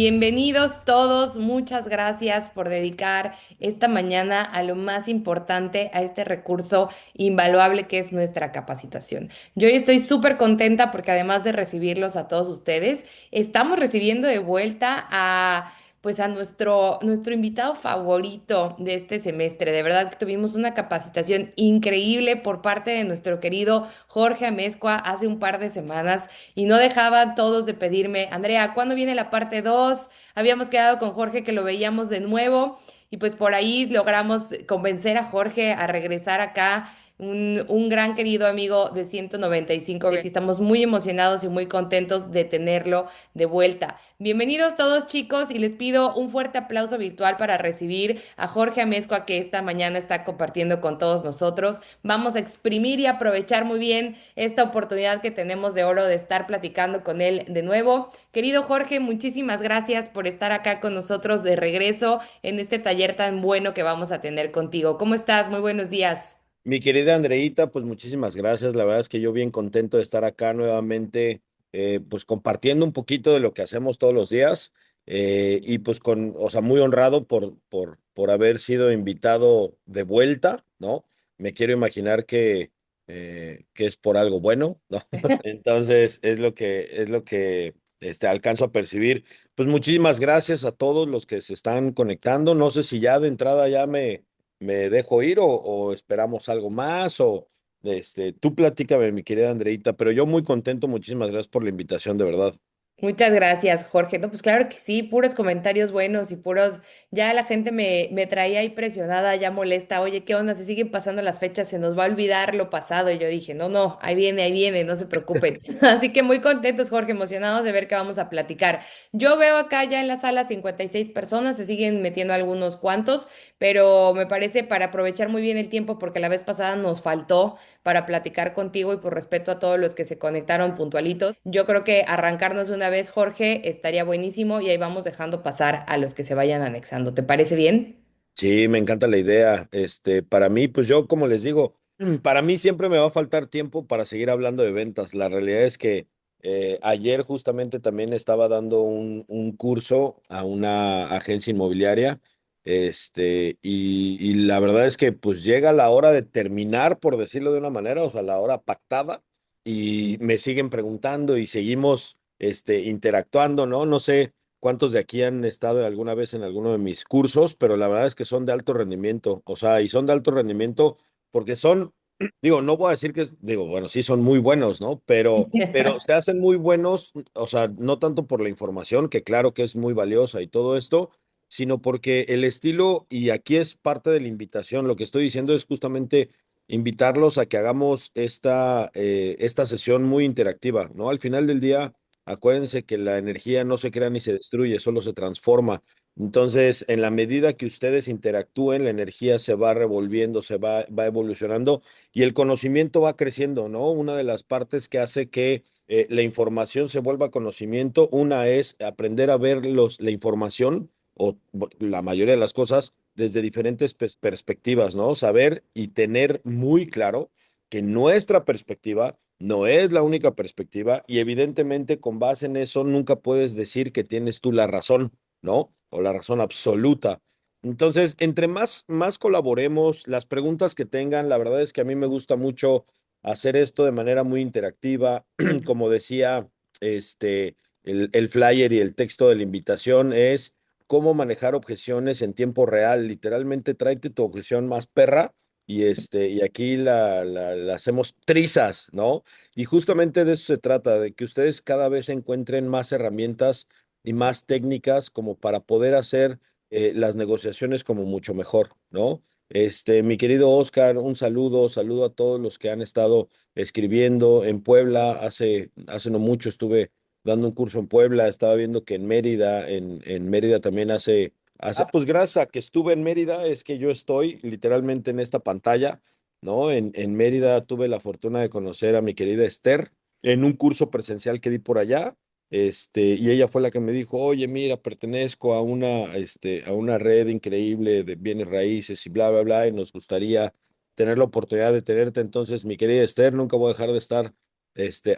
Bienvenidos todos, muchas gracias por dedicar esta mañana a lo más importante, a este recurso invaluable que es nuestra capacitación. Yo hoy estoy súper contenta porque además de recibirlos a todos ustedes, estamos recibiendo de vuelta a nuestro invitado favorito de este semestre. De verdad que tuvimos una capacitación increíble por parte de nuestro querido Jorge Amezcua hace un par de semanas y no dejaban todos de pedirme, Andrea, ¿cuándo viene la parte 2? Habíamos quedado con Jorge que lo veíamos de nuevo y pues por ahí logramos convencer a Jorge a regresar acá. Un gran querido amigo de 195 y estamos muy emocionados y muy contentos de tenerlo de vuelta. Bienvenidos todos chicos y les pido un fuerte aplauso virtual para recibir a Jorge Amezcua que esta mañana está compartiendo con todos nosotros. Vamos a exprimir y aprovechar muy bien esta oportunidad que tenemos de oro de estar platicando con él de nuevo. Querido Jorge, muchísimas gracias por estar acá con nosotros de regreso en este taller tan bueno que vamos a tener contigo. ¿Cómo estás? Muy buenos días. Mi querida Andreita, pues muchísimas gracias. La verdad es que yo bien contento de estar acá nuevamente, pues compartiendo un poquito de lo que hacemos todos los días y pues o sea, muy honrado por haber sido invitado de vuelta, ¿no? Me quiero imaginar que es por algo bueno, ¿no? Entonces es lo que alcanzo a percibir. Pues muchísimas gracias a todos los que se están conectando. No sé si ya de entrada ya me dejo ir o esperamos algo más o tú platícame, mi querida Andreita, pero yo muy contento, muchísimas gracias por la invitación, de verdad. Muchas gracias, Jorge. No, pues claro que sí, puros comentarios buenos y puros, ya la gente me traía ahí presionada, ya molesta, oye, ¿qué onda? Se siguen pasando las fechas, se nos va a olvidar lo pasado. Y yo dije, no, no, ahí viene, no se preocupen. Así que muy contentos, Jorge, emocionados de ver qué vamos a platicar. Yo veo acá ya en la sala 56 personas, se siguen metiendo algunos cuantos, pero me parece para aprovechar muy bien el tiempo porque la vez pasada nos faltó para platicar contigo y por respeto a todos los que se conectaron puntualitos. Yo creo que arrancarnos de una vez, Jorge, estaría buenísimo y ahí vamos dejando pasar a los que se vayan anexando. ¿Te parece bien? Sí, me encanta la idea. Para mí, pues yo, como les digo, para mí siempre me va a faltar tiempo para seguir hablando de ventas. La realidad es que ayer justamente también estaba dando un curso a una agencia inmobiliaria, y la verdad es que pues llega la hora de terminar, por decirlo de una manera, o sea, la hora pactada, y me siguen preguntando y seguimos, interactuando, ¿no? No sé cuántos de aquí han estado alguna vez en alguno de mis cursos, pero la verdad es que son de alto rendimiento, o sea, y son de alto rendimiento porque son, digo, no voy a decir que, digo, bueno, sí son muy buenos, ¿no? Pero se hacen muy buenos, o sea, no tanto por la información, que claro que es muy valiosa y todo esto, sino porque el estilo, y aquí es parte de la invitación, lo que estoy diciendo es justamente invitarlos a que hagamos esta sesión muy interactiva, ¿no? Al final del día acuérdense que la energía no se crea ni se destruye, solo se transforma. Entonces, en la medida que ustedes interactúen, la energía se va revolviendo, va evolucionando y el conocimiento va creciendo, ¿no? Una de las partes que hace que la información se vuelva conocimiento, una es aprender a ver la información o la mayoría de las cosas desde diferentes perspectivas, ¿no? Saber y tener muy claro que nuestra perspectiva no es la única perspectiva y evidentemente con base en eso nunca puedes decir que tienes tú la razón, ¿no? O la razón absoluta. Entonces, entre más colaboremos, las preguntas que tengan, la verdad es que a mí me gusta mucho hacer esto de manera muy interactiva. Como decía, el flyer y el texto de la invitación es cómo manejar objeciones en tiempo real. Literalmente, tráete tu objeción más perra y aquí la hacemos trizas, ¿no? Y justamente de eso se trata, de que ustedes cada vez encuentren más herramientas y más técnicas como para poder hacer las negociaciones como mucho mejor, ¿no? Mi querido Oscar, un saludo a todos los que han estado escribiendo en Puebla. Hace no mucho estuve dando un curso en Puebla, estaba viendo que en Mérida también pues gracias a que estuve en Mérida, es que yo estoy literalmente en esta pantalla, ¿no? En Mérida tuve la fortuna de conocer a mi querida Esther en un curso presencial que di por allá, y ella fue la que me dijo, oye, mira, pertenezco a una red increíble de bienes raíces y bla, bla, bla, y nos gustaría tener la oportunidad de tenerte. Entonces, mi querida Esther, nunca voy a dejar de estar,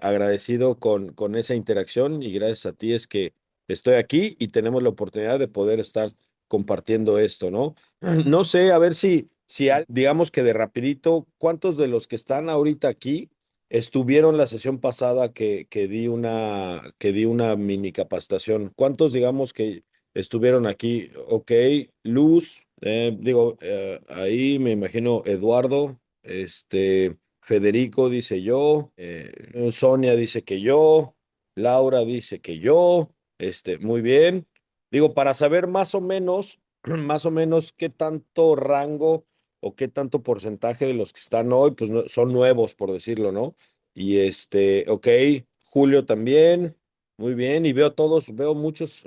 agradecido con esa interacción y gracias a ti es que estoy aquí y tenemos la oportunidad de poder estar compartiendo esto, ¿no? No sé, a ver digamos que de rapidito, ¿cuántos de los que están ahorita aquí estuvieron la sesión pasada que di una mini capacitación? ¿Cuántos, digamos, que estuvieron aquí? Ok, Luz, ahí me imagino Eduardo, Federico dice yo, Sonia dice que yo, Laura dice que yo, muy bien. Digo, para saber más o menos, más o menos qué tanto rango o qué tanto porcentaje de los que están hoy, pues son nuevos, por decirlo, ¿no? Y ok, Julio también, muy bien, y veo todos, veo muchos,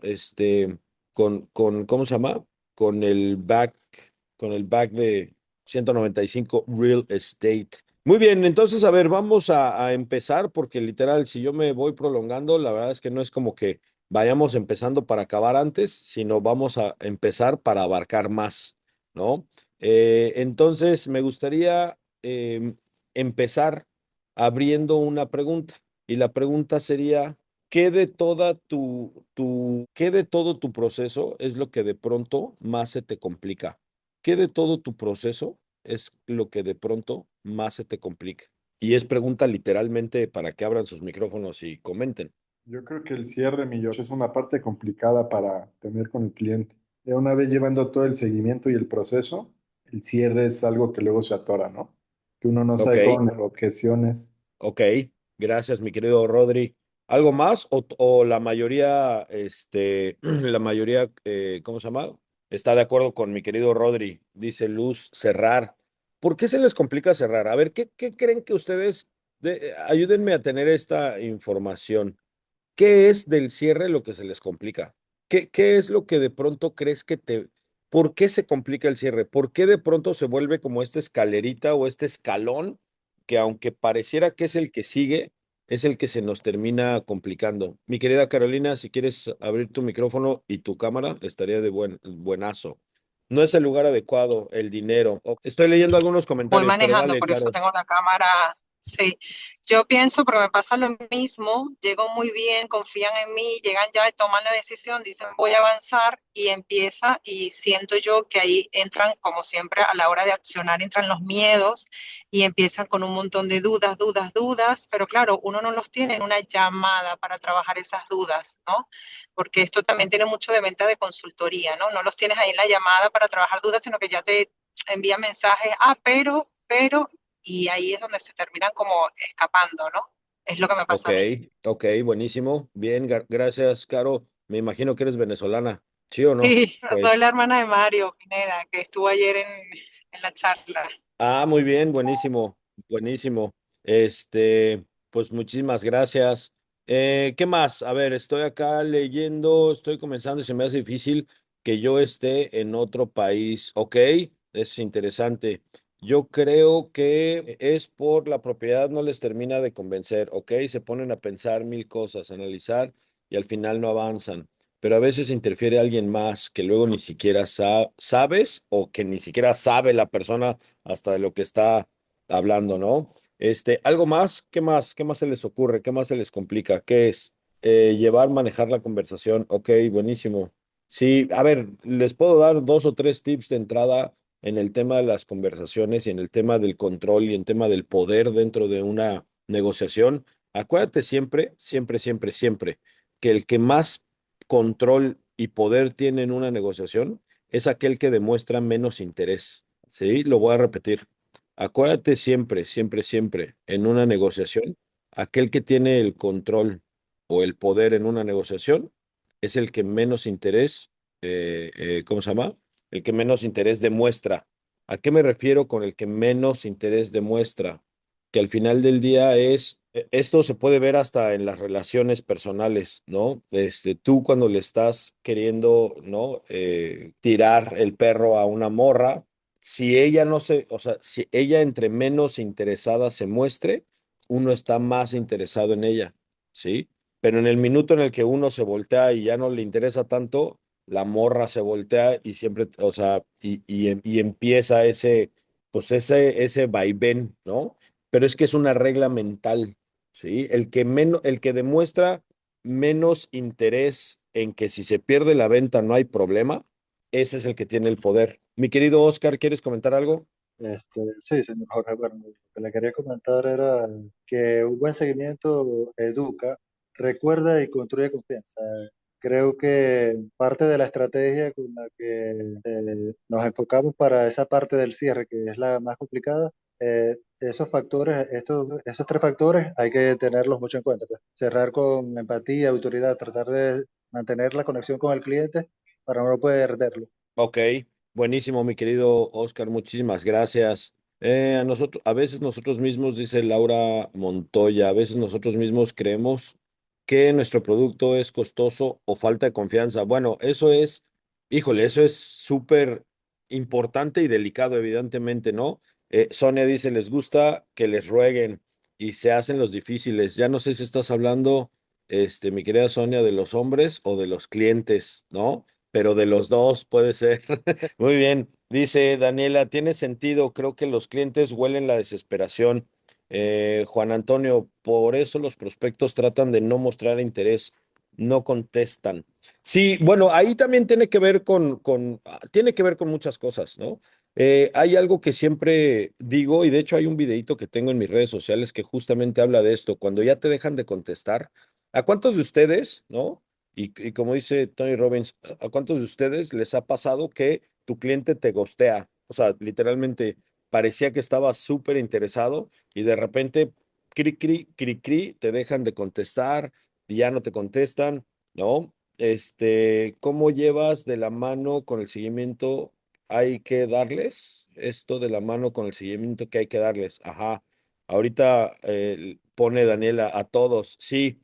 ¿cómo se llama? Con el back, con el back de 195 Real Estate. Muy bien, entonces, a ver, vamos a empezar porque literal, si yo me voy prolongando, la verdad es que no es como que vayamos empezando para acabar antes, sino vamos a empezar para abarcar más, ¿no? Entonces, me gustaría empezar abriendo una pregunta y la pregunta sería, ¿qué de todo tu proceso es lo que de pronto más se te complica? ¿Qué de todo tu proceso es lo que de pronto más se te complica? Y es pregunta literalmente para que abran sus micrófonos y comenten. Yo creo que el cierre, mi Josh, es una parte complicada para tener con el cliente. Ya una vez llevando todo el seguimiento y el proceso, el cierre es algo que luego se atora, ¿no? Que uno no Ok, sabe con objeciones. ok, gracias, mi querido Rodri. ¿Algo más o la mayoría, la mayoría, ¿cómo se llama? Está de acuerdo con mi querido Rodri. Dice Luz, cerrar. ¿Por qué se les complica cerrar? A ver, ¿qué creen que ustedes, ayúdenme a tener esta información? ¿Qué es del cierre lo que se les complica? ¿Qué es lo que de pronto crees ¿por qué se complica el cierre? ¿Por qué de pronto se vuelve como esta escalerita o este escalón que aunque pareciera que es el que sigue, es el que se nos termina complicando? Mi querida Carolina, si quieres abrir tu micrófono y tu cámara, estaría de buenazo. No es el lugar adecuado, el dinero. Estoy leyendo algunos Voy comentarios, pero manejando, dale, por eso Caro. tengo la cámara. Sí, yo pienso, pero me pasa lo mismo. Llego muy bien, confían en mí, llegan ya, toman la decisión, dicen voy a avanzar y empieza. Y siento yo que ahí entran, como siempre, a la hora de accionar, entran los miedos y empiezan con un montón de dudas, dudas, dudas. Pero claro, uno no los tiene en una llamada para trabajar esas dudas, ¿no? Porque esto también tiene mucho de venta de consultoría, ¿no? No los tienes ahí en la llamada para trabajar dudas, sino que ya te envía mensajes, pero, y ahí es donde se terminan como escapando, ¿no? Es lo que me Ok, pasa a mí. ok, buenísimo. Bien, gracias, Caro. Me imagino que eres venezolana. ¿Sí o no? Sí, Ok. soy la hermana de Mario Pineda, que estuvo ayer en la charla. Ah, muy bien, buenísimo, buenísimo. Pues muchísimas gracias. ¿Qué más? A ver, estoy acá leyendo, estoy comenzando y se me hace difícil que yo esté en otro país. Ok, es interesante. Yo creo que es por la propiedad, no les termina de convencer. Ok, se ponen a pensar mil cosas, a analizar y al final no avanzan. Pero a veces interfiere alguien más que luego ni siquiera sabes o que ni siquiera sabe la persona hasta de lo que está hablando, ¿no? Algo más, ¿qué más? ¿Qué más se les ocurre? ¿Qué más se les complica? ¿Qué es? Manejar la conversación. Ok, buenísimo. Sí, a ver, les puedo dar dos o tres tips de entrada en el tema de las conversaciones y en el tema del control y en el tema del poder dentro de una negociación. Acuérdate siempre, siempre, siempre, siempre que el que más control y poder tiene en una negociación es aquel que demuestra menos interés. Sí, lo voy a repetir. Acuérdate siempre, siempre, siempre en una negociación, aquel que tiene el control o el poder en una negociación es el que menos interés, ¿cómo se llama? El que menos interés demuestra. ¿A qué me refiero con el que menos interés demuestra? Que al final del día esto se puede ver hasta en las relaciones personales, ¿no? Tú cuando le estás queriendo, ¿no? Tirar el perro a una morra, si ella no se, o sea, si ella entre menos interesada se muestre, uno está más interesado en ella, ¿sí? Pero en el minuto en el que uno se voltea y ya no le interesa tanto, la morra se voltea y siempre, o sea, y empieza ese vaivén, ¿no? Pero es que es una regla mental, ¿sí? El que demuestra menos interés en que si se pierde la venta no hay problema, ese es el que tiene el poder. Mi querido Oscar, ¿quieres comentar algo? Sí, señor Jorge, bueno, lo que le quería comentar era que un buen seguimiento educa, recuerda y construye confianza. Creo que parte de la estrategia con la que nos enfocamos para esa parte del cierre, que es la más complicada, esos factores, esos tres factores hay que tenerlos mucho en cuenta, pues. Cerrar con empatía, autoridad, tratar de mantener la conexión con el cliente para no perderlo. Ok, buenísimo, mi querido Oscar, muchísimas gracias. A veces nosotros mismos, dice Laura Montoya, a veces nosotros mismos creemos que nuestro producto es costoso o falta de confianza. Bueno, híjole, eso es súper importante y delicado, evidentemente, ¿no? Sonia dice, les gusta que les rueguen y se hacen los difíciles. Ya no sé si estás hablando, mi querida Sonia, de los hombres o de los clientes, ¿no? Pero de los dos puede ser. Muy bien. Dice Daniela, tiene sentido. Creo que los clientes huelen la desesperación. Juan Antonio, por eso los prospectos tratan de no mostrar interés, no contestan. Sí, bueno, ahí también tiene que ver tiene que ver con muchas cosas, ¿no? Hay algo que siempre digo, y de hecho hay un videito que tengo en mis redes sociales que justamente habla de esto. Cuando ya te dejan de contestar, ¿a cuántos de ustedes, no? Y como dice Tony Robbins, ¿a cuántos de ustedes les ha pasado que tu cliente te gostea? O sea, literalmente parecía que estaba súper interesado y de repente, cri, cri, te dejan de contestar y ya no te contestan, ¿no? ¿Cómo llevas de la mano con el seguimiento? Hay que darles esto de la mano con el seguimiento que hay que darles. Ajá. Ahorita pone Daniela a todos. Sí.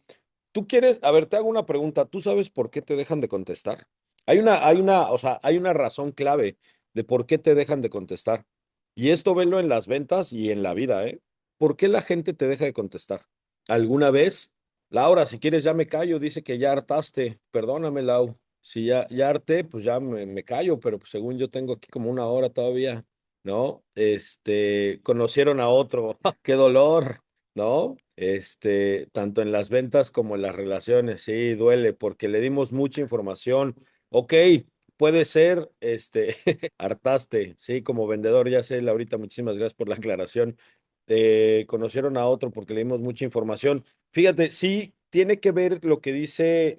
Tú quieres, a ver, te hago una pregunta. ¿Tú sabes por qué te dejan de contestar? O sea, hay una razón clave de por qué te dejan de contestar. Y esto velo en las ventas y en la vida, ¿eh? ¿Por qué la gente te deja de contestar? ¿Alguna vez? Laura, si quieres ya me callo, dice que ya hartaste. Perdóname, Lau. Si ya harté, pues ya me callo, pero pues según yo tengo aquí como una hora todavía, ¿no? Conocieron a otro. ¡Qué dolor! ¿No? Tanto en las ventas como en las relaciones, sí, duele porque le dimos mucha información. Ok, puede ser, hartaste, sí, como vendedor, ya sé, Laurita, muchísimas gracias por la aclaración. Conocieron a otro porque le dimos mucha información. Fíjate, sí, tiene que ver lo que dice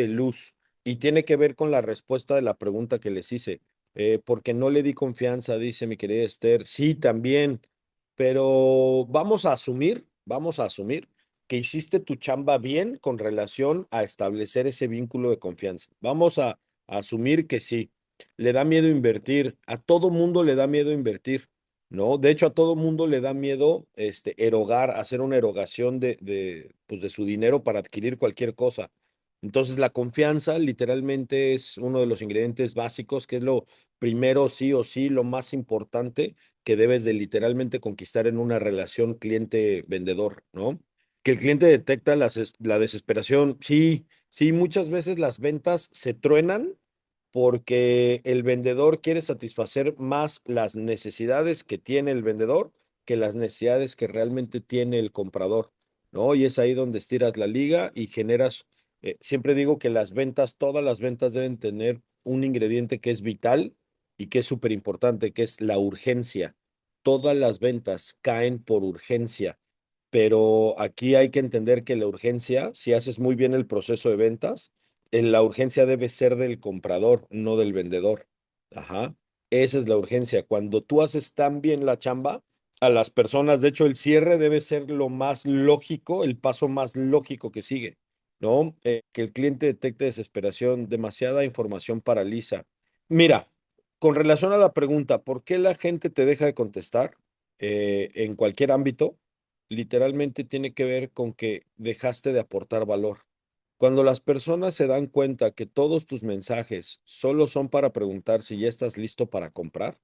Luz y tiene que ver con la respuesta de la pregunta que les hice. Porque no le di confianza, dice mi querida Esther. Sí, también. Pero vamos a asumir que hiciste tu chamba bien con relación a establecer ese vínculo de confianza. A asumir que sí. Le da miedo invertir. A todo mundo le da miedo invertir, ¿no? De hecho, a todo mundo le da miedo, erogar, hacer una erogación pues, de su dinero para adquirir cualquier cosa. Entonces, la confianza literalmente es uno de los ingredientes básicos, que es lo primero, sí o sí, lo más importante que debes de literalmente conquistar en una relación cliente-vendedor, ¿no? Que el cliente detecta la desesperación. Sí, sí, muchas veces las ventas se truenan porque el vendedor quiere satisfacer más las necesidades que tiene el vendedor que las necesidades que realmente tiene el comprador, ¿no? Y es ahí donde estiras la liga y generas, siempre digo que todas las ventas deben tener un ingrediente que es vital y que es súper importante, que es la urgencia. Todas las ventas caen por urgencia, pero aquí hay que entender que la urgencia, si haces muy bien el proceso de ventas, la urgencia debe ser del comprador, no del vendedor. Ajá. Esa es la urgencia. Cuando tú haces tan bien la chamba, a las personas, de hecho, el cierre debe ser lo más lógico, el paso más lógico que sigue, ¿no? Que el cliente detecte desesperación, demasiada información paraliza. Mira, con relación a la pregunta, ¿por qué la gente te deja de contestar en cualquier ámbito? Literalmente tiene que ver con que dejaste de aportar valor. Cuando las personas se dan cuenta que todos tus mensajes solo son para preguntar si ya estás listo para comprar,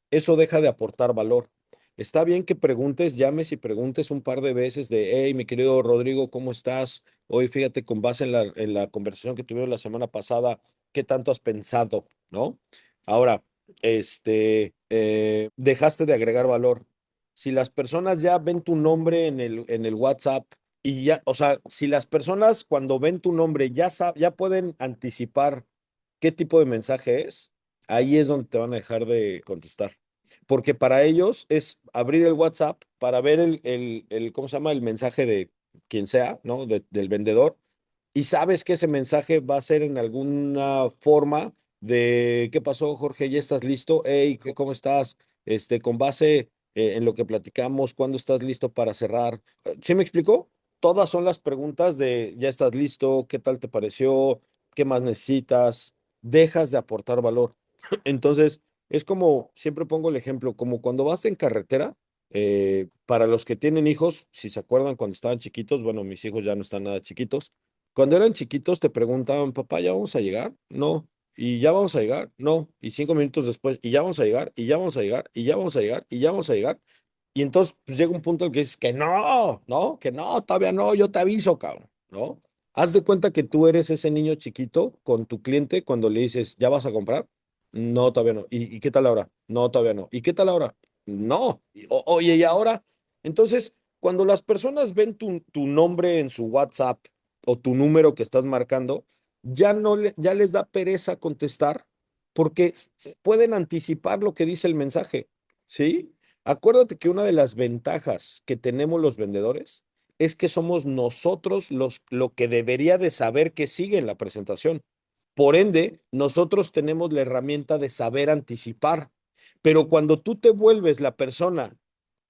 eso deja de aportar valor. Está bien que preguntes, llames y preguntes un par de veces de, hey, mi querido Rodrigo, ¿cómo estás? Hoy fíjate, con base en la conversación que tuvimos la semana pasada, ¿qué tanto has pensado? ¿No? Ahora, dejaste de agregar valor. Si las personas ya ven tu nombre en el WhatsApp Y ya, o sea, si las personas cuando ven tu nombre ya pueden anticipar qué tipo de mensaje es, ahí es donde te van a dejar de contestar. Porque para ellos es abrir el WhatsApp para ver ¿cómo se llama? El mensaje de quien sea, ¿no? Del vendedor. Y sabes que ese mensaje va a ser en alguna forma de, ¿qué pasó, Jorge? ¿Ya estás listo? Hey, ¿cómo estás? Con base en lo que platicamos, ¿cuándo estás listo para cerrar? ¿Sí me explicó? Todas son las preguntas de, ¿ya estás listo? ¿Qué tal te pareció? ¿Qué más necesitas? Dejas de aportar valor. Entonces, es como, siempre pongo el ejemplo, como cuando vas en carretera, para los que tienen hijos, si se acuerdan cuando estaban chiquitos, bueno, mis hijos ya no están nada chiquitos, cuando eran chiquitos te preguntaban, papá, ¿ya vamos a llegar? No. ¿Y ya vamos a llegar? No. Y 5 minutos después, ¿y ya vamos a llegar? ¿Y ya vamos a llegar? ¿Y ya vamos a llegar? ¿Y ya vamos a llegar? Y entonces pues, llega un punto en el que dices que no, ¿no? Que no, todavía no, yo te aviso, cabrón, ¿no? Haz de cuenta que tú eres ese niño chiquito con tu cliente cuando le dices, ¿ya vas a comprar? No, todavía no. ¿Y qué tal ahora? No, todavía no. ¿Y qué tal ahora? No. Oye, ¿y ahora? Entonces, cuando las personas ven tu nombre en su WhatsApp o tu número que estás marcando, ya les da pereza contestar porque pueden anticipar lo que dice el mensaje, ¿sí? Acuérdate que una de las ventajas que tenemos los vendedores es que somos nosotros lo que debería de saber que sigue en la presentación. Por ende, nosotros tenemos la herramienta de saber anticipar. Pero cuando tú te vuelves la persona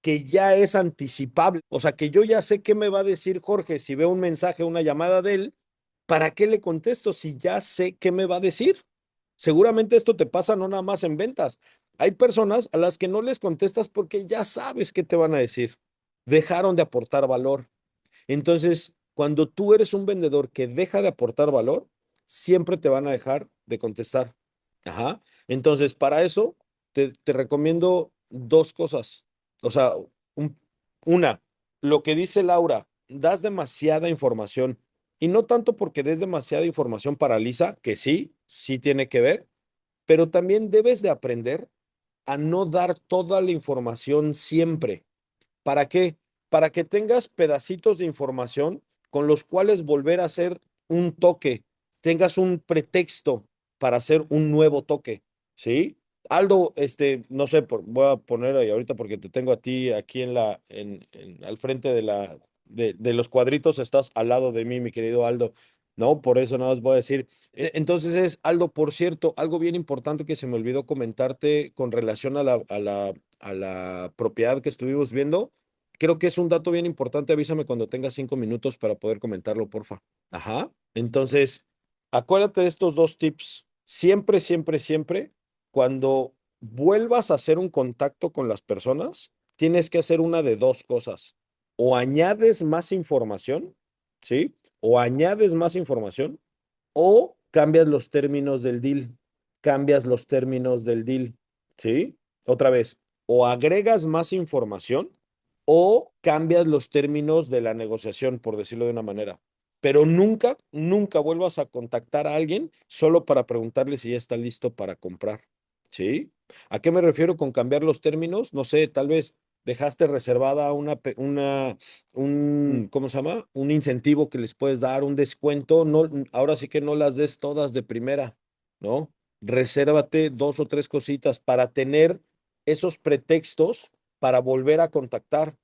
que ya es anticipable, o sea, que yo ya sé qué me va a decir Jorge si veo un mensaje, una llamada de él, ¿para qué le contesto si ya sé qué me va a decir? Seguramente esto te pasa no nada más en ventas. Hay personas a las que no les contestas porque ya sabes qué te van a decir. Dejaron de aportar valor. Entonces, cuando tú eres un vendedor que deja de aportar valor, siempre te van a dejar de contestar. Ajá. Entonces, para eso, te recomiendo dos cosas. O sea, un- una, lo que dice Laura, das demasiada información. Y no tanto porque des demasiada información paraliza, que sí, sí tiene que ver, pero también debes de aprender a no dar toda la información siempre. ¿Para qué? Para que tengas pedacitos de información con los cuales volver a hacer un toque, tengas un pretexto para hacer un nuevo toque, ¿sí? Aldo, no sé, voy a poner ahí ahorita porque te tengo a ti aquí al frente de los cuadritos, estás al lado de mí, mi querido Aldo, ¿no? Por eso nada más voy a decir. Entonces Aldo, por cierto, algo bien importante que se me olvidó comentarte con relación a la propiedad que estuvimos viendo. Creo que es un dato bien importante. Avísame cuando tengas 5 minutos para poder comentarlo, porfa. Ajá. Entonces, acuérdate de estos dos tips. Siempre, siempre, siempre, cuando vuelvas a hacer un contacto con las personas, tienes que hacer una de dos cosas. O añades más información, ¿sí? O añades más información, o cambias los términos del deal. Cambias los términos del deal, ¿sí? Otra vez, o agregas más información o cambias los términos de la negociación, por decirlo de una manera. Pero nunca, nunca vuelvas a contactar a alguien solo para preguntarle si ya está listo para comprar. ¿Sí? ¿A qué me refiero con cambiar los términos? No sé, tal vez dejaste reservada ¿cómo se llama? Un incentivo que les puedes dar, un descuento. No, ahora sí que no las des todas de primera, ¿no? Resérvate dos o tres cositas para tener esos pretextos para volver a contactar,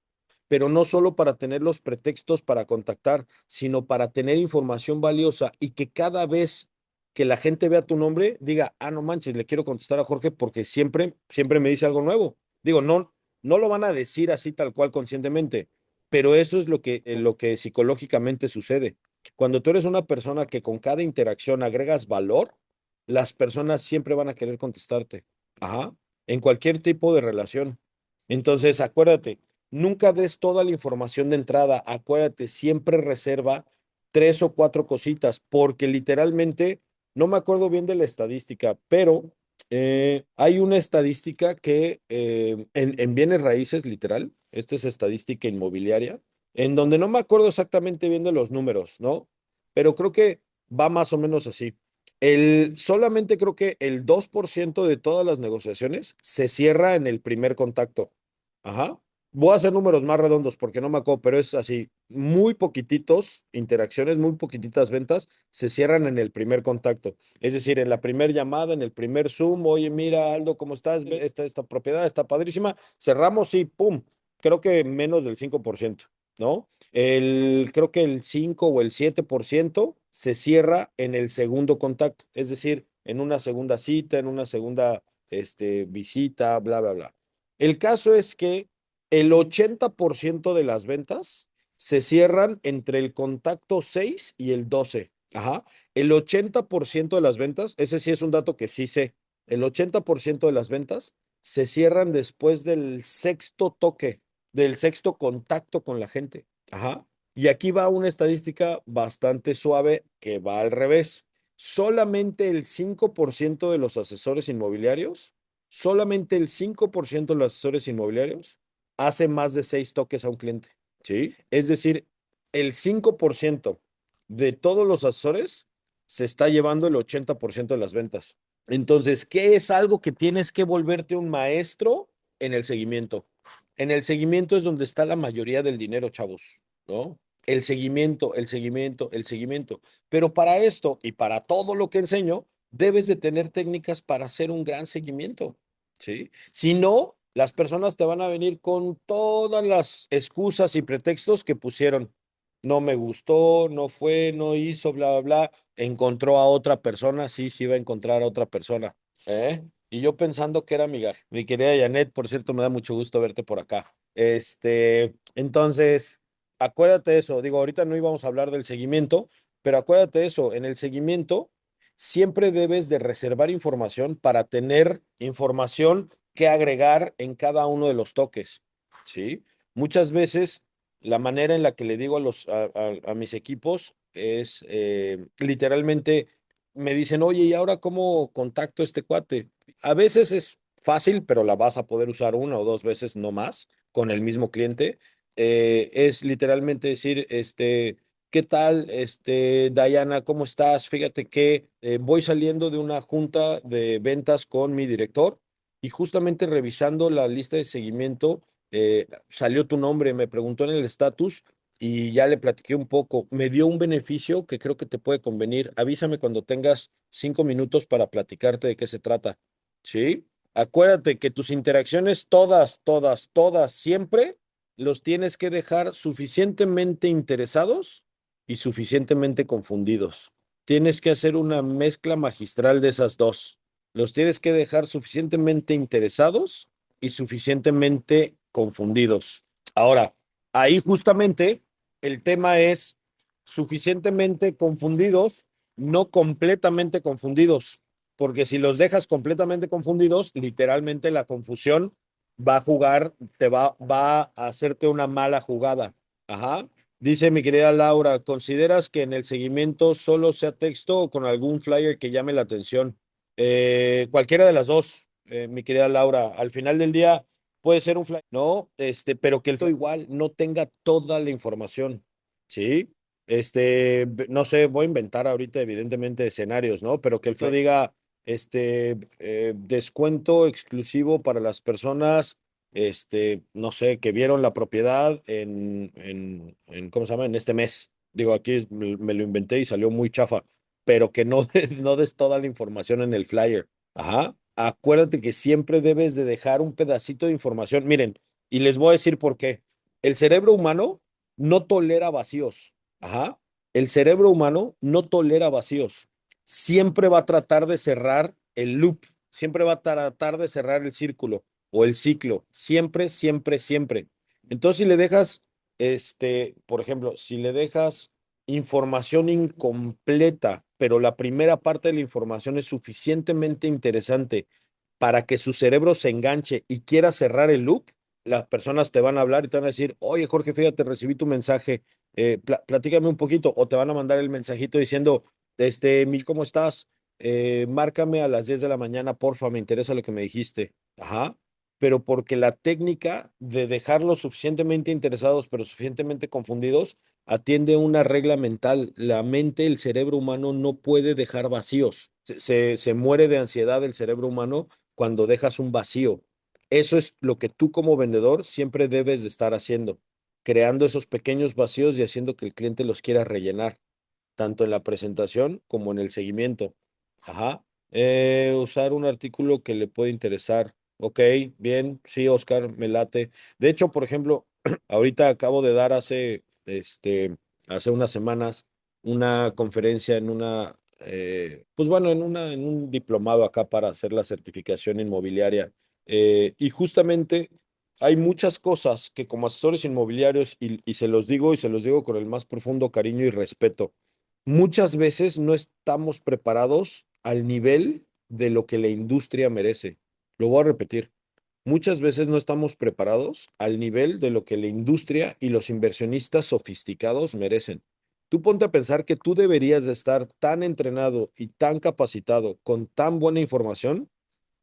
pero no solo para tener los pretextos para contactar, sino para tener información valiosa y que cada vez que la gente vea tu nombre diga, ah, no manches, le quiero contestar a Jorge porque siempre, siempre me dice algo nuevo. Digo, no, no lo van a decir así tal cual conscientemente, pero eso es lo que psicológicamente sucede. Cuando tú eres una persona que con cada interacción agregas valor, las personas siempre van a querer contestarte. Ajá, en cualquier tipo de relación. Entonces, acuérdate, nunca des toda la información de entrada. Acuérdate, siempre reserva tres o cuatro cositas, porque literalmente, no me acuerdo bien de la estadística, pero hay una estadística que en bienes raíces, literal, esta es estadística inmobiliaria, en donde no me acuerdo exactamente bien de los números, ¿no? Pero creo que va más o menos así. Solamente creo que el 2% de todas las negociaciones se cierra en el primer contacto. Ajá. Voy a hacer números más redondos porque no me acuerdo, pero es así, muy poquititos interacciones, muy poquititas ventas se cierran en el primer contacto. Es decir, en la primera llamada, en el primer Zoom, oye, mira, Aldo, ¿cómo estás? Ve esta propiedad está padrísima. Cerramos y ¡pum! Creo que menos del 5%, ¿no? Creo que el 5 o el 7% se cierra en el segundo contacto, es decir, en una segunda cita, en una segunda visita, bla, bla, bla. El caso es que el 80% de las ventas se cierran entre el contacto 6 y el 12. Ajá. El 80% de las ventas, ese sí es un dato que sí sé, el 80% de las ventas se cierran después del sexto toque, del sexto contacto con la gente. Ajá. Y aquí va una estadística bastante suave que va al revés. Solamente el 5% de los asesores inmobiliarios, solamente el 5% de los asesores inmobiliarios hace más de 6 toques a un cliente, ¿sí? Es decir, el 5% de todos los asesores se está llevando el 80% de las ventas. Entonces, ¿qué es algo que tienes que volverte un maestro en el seguimiento? En el seguimiento es donde está la mayoría del dinero, chavos, ¿no? El seguimiento, el seguimiento, el seguimiento. Pero para esto y para todo lo que enseño, debes de tener técnicas para hacer un gran seguimiento, ¿sí? Si no, las personas te van a venir con todas las excusas y pretextos que pusieron. No me gustó, no fue, no hizo, bla, bla, bla. Encontró a otra persona, sí, sí iba a encontrar a otra persona. ¿Eh? Y yo pensando que era mi querida Janet, por cierto, me da mucho gusto verte por acá. Entonces, acuérdate de eso. Digo, ahorita no íbamos a hablar del seguimiento, pero acuérdate de eso. En el seguimiento, siempre debes de reservar información para tener información que agregar en cada uno de los toques, ¿sí? Muchas veces la manera en la que le digo a mis equipos es literalmente me dicen, oye, ¿y ahora cómo contacto a este cuate? A veces es fácil, pero la vas a poder usar una o dos veces, no más, con el mismo cliente. Es literalmente decir, ¿qué tal, Diana? ¿Cómo estás? Fíjate que voy saliendo de una junta de ventas con mi director y justamente revisando la lista de seguimiento, salió tu nombre, me preguntó en el estatus y ya le platiqué un poco. Me dio un beneficio que creo que te puede convenir. Avísame cuando tengas 5 minutos para platicarte de qué se trata. ¿Sí? Acuérdate que tus interacciones, todas, todas, todas, siempre los tienes que dejar suficientemente interesados y suficientemente confundidos. Tienes que hacer una mezcla magistral de esas dos. Los tienes que dejar suficientemente interesados y suficientemente confundidos. Ahora, ahí justamente el tema es suficientemente confundidos, no completamente confundidos, porque si los dejas completamente confundidos, literalmente la confusión va a jugar, va a hacerte una mala jugada. Ajá. Dice mi querida Laura, ¿consideras que en el seguimiento solo sea texto o con algún flyer que llame la atención? Cualquiera de las dos, mi querida Laura. Al final del día puede ser un flyer, ¿no? Pero que el flyer igual no tenga toda la información, ¿sí? No sé, voy a inventar ahorita evidentemente escenarios, ¿no? Pero que el flyer diga, descuento exclusivo para las personas, no sé, que vieron la propiedad ¿cómo se llama? En este mes. Digo, aquí me lo inventé y salió muy chafa, pero que no, no des toda la información en el flyer. Ajá. Acuérdate que siempre debes de dejar un pedacito de información. Miren, y les voy a decir por qué. El cerebro humano no tolera vacíos. Ajá. El cerebro humano no tolera vacíos. Siempre va a tratar de cerrar el loop, siempre va a tratar de cerrar el círculo o el ciclo. Siempre, siempre, siempre. Entonces, si le dejas, por ejemplo, si le dejas información incompleta, pero la primera parte de la información es suficientemente interesante para que su cerebro se enganche y quiera cerrar el loop, las personas te van a hablar y te van a decir, oye, Jorge, fíjate, recibí tu mensaje, platícame un poquito, o te van a mandar el mensajito diciendo, ¿cómo estás? Márcame a las 10 de la mañana, porfa, me interesa lo que me dijiste. Ajá. Pero porque la técnica de dejarlos suficientemente interesados, pero suficientemente confundidos, atiende una regla mental. La mente, el cerebro humano no puede dejar vacíos. Se muere de ansiedad el cerebro humano cuando dejas un vacío. Eso es lo que tú como vendedor siempre debes de estar haciendo, creando esos pequeños vacíos y haciendo que el cliente los quiera rellenar, tanto en la presentación como en el seguimiento. Ajá. Usar un artículo que le puede interesar. Ok, bien, sí, Oscar, me late. De hecho, por ejemplo, ahorita acabo de dar hace unas semanas una conferencia en pues bueno, en un diplomado acá para hacer la certificación inmobiliaria. Y justamente hay muchas cosas que como asesores inmobiliarios, y se los digo con el más profundo cariño y respeto, muchas veces no estamos preparados al nivel de lo que la industria merece. Lo voy a repetir. Muchas veces no estamos preparados al nivel de lo que la industria y los inversionistas sofisticados merecen. Tú ponte a pensar que tú deberías de estar tan entrenado y tan capacitado con tan buena información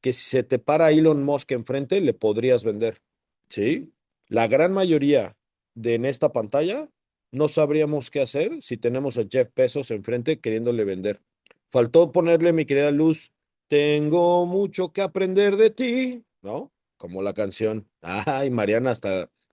que si se te para Elon Musk enfrente, le podrías vender. ¿Sí? La gran mayoría de en esta pantalla no sabríamos qué hacer si tenemos a Jeff Bezos enfrente queriéndole vender. Faltó ponerle, mi querida Luz, tengo mucho que aprender de ti, ¿no? Como la canción. Ay, Mariana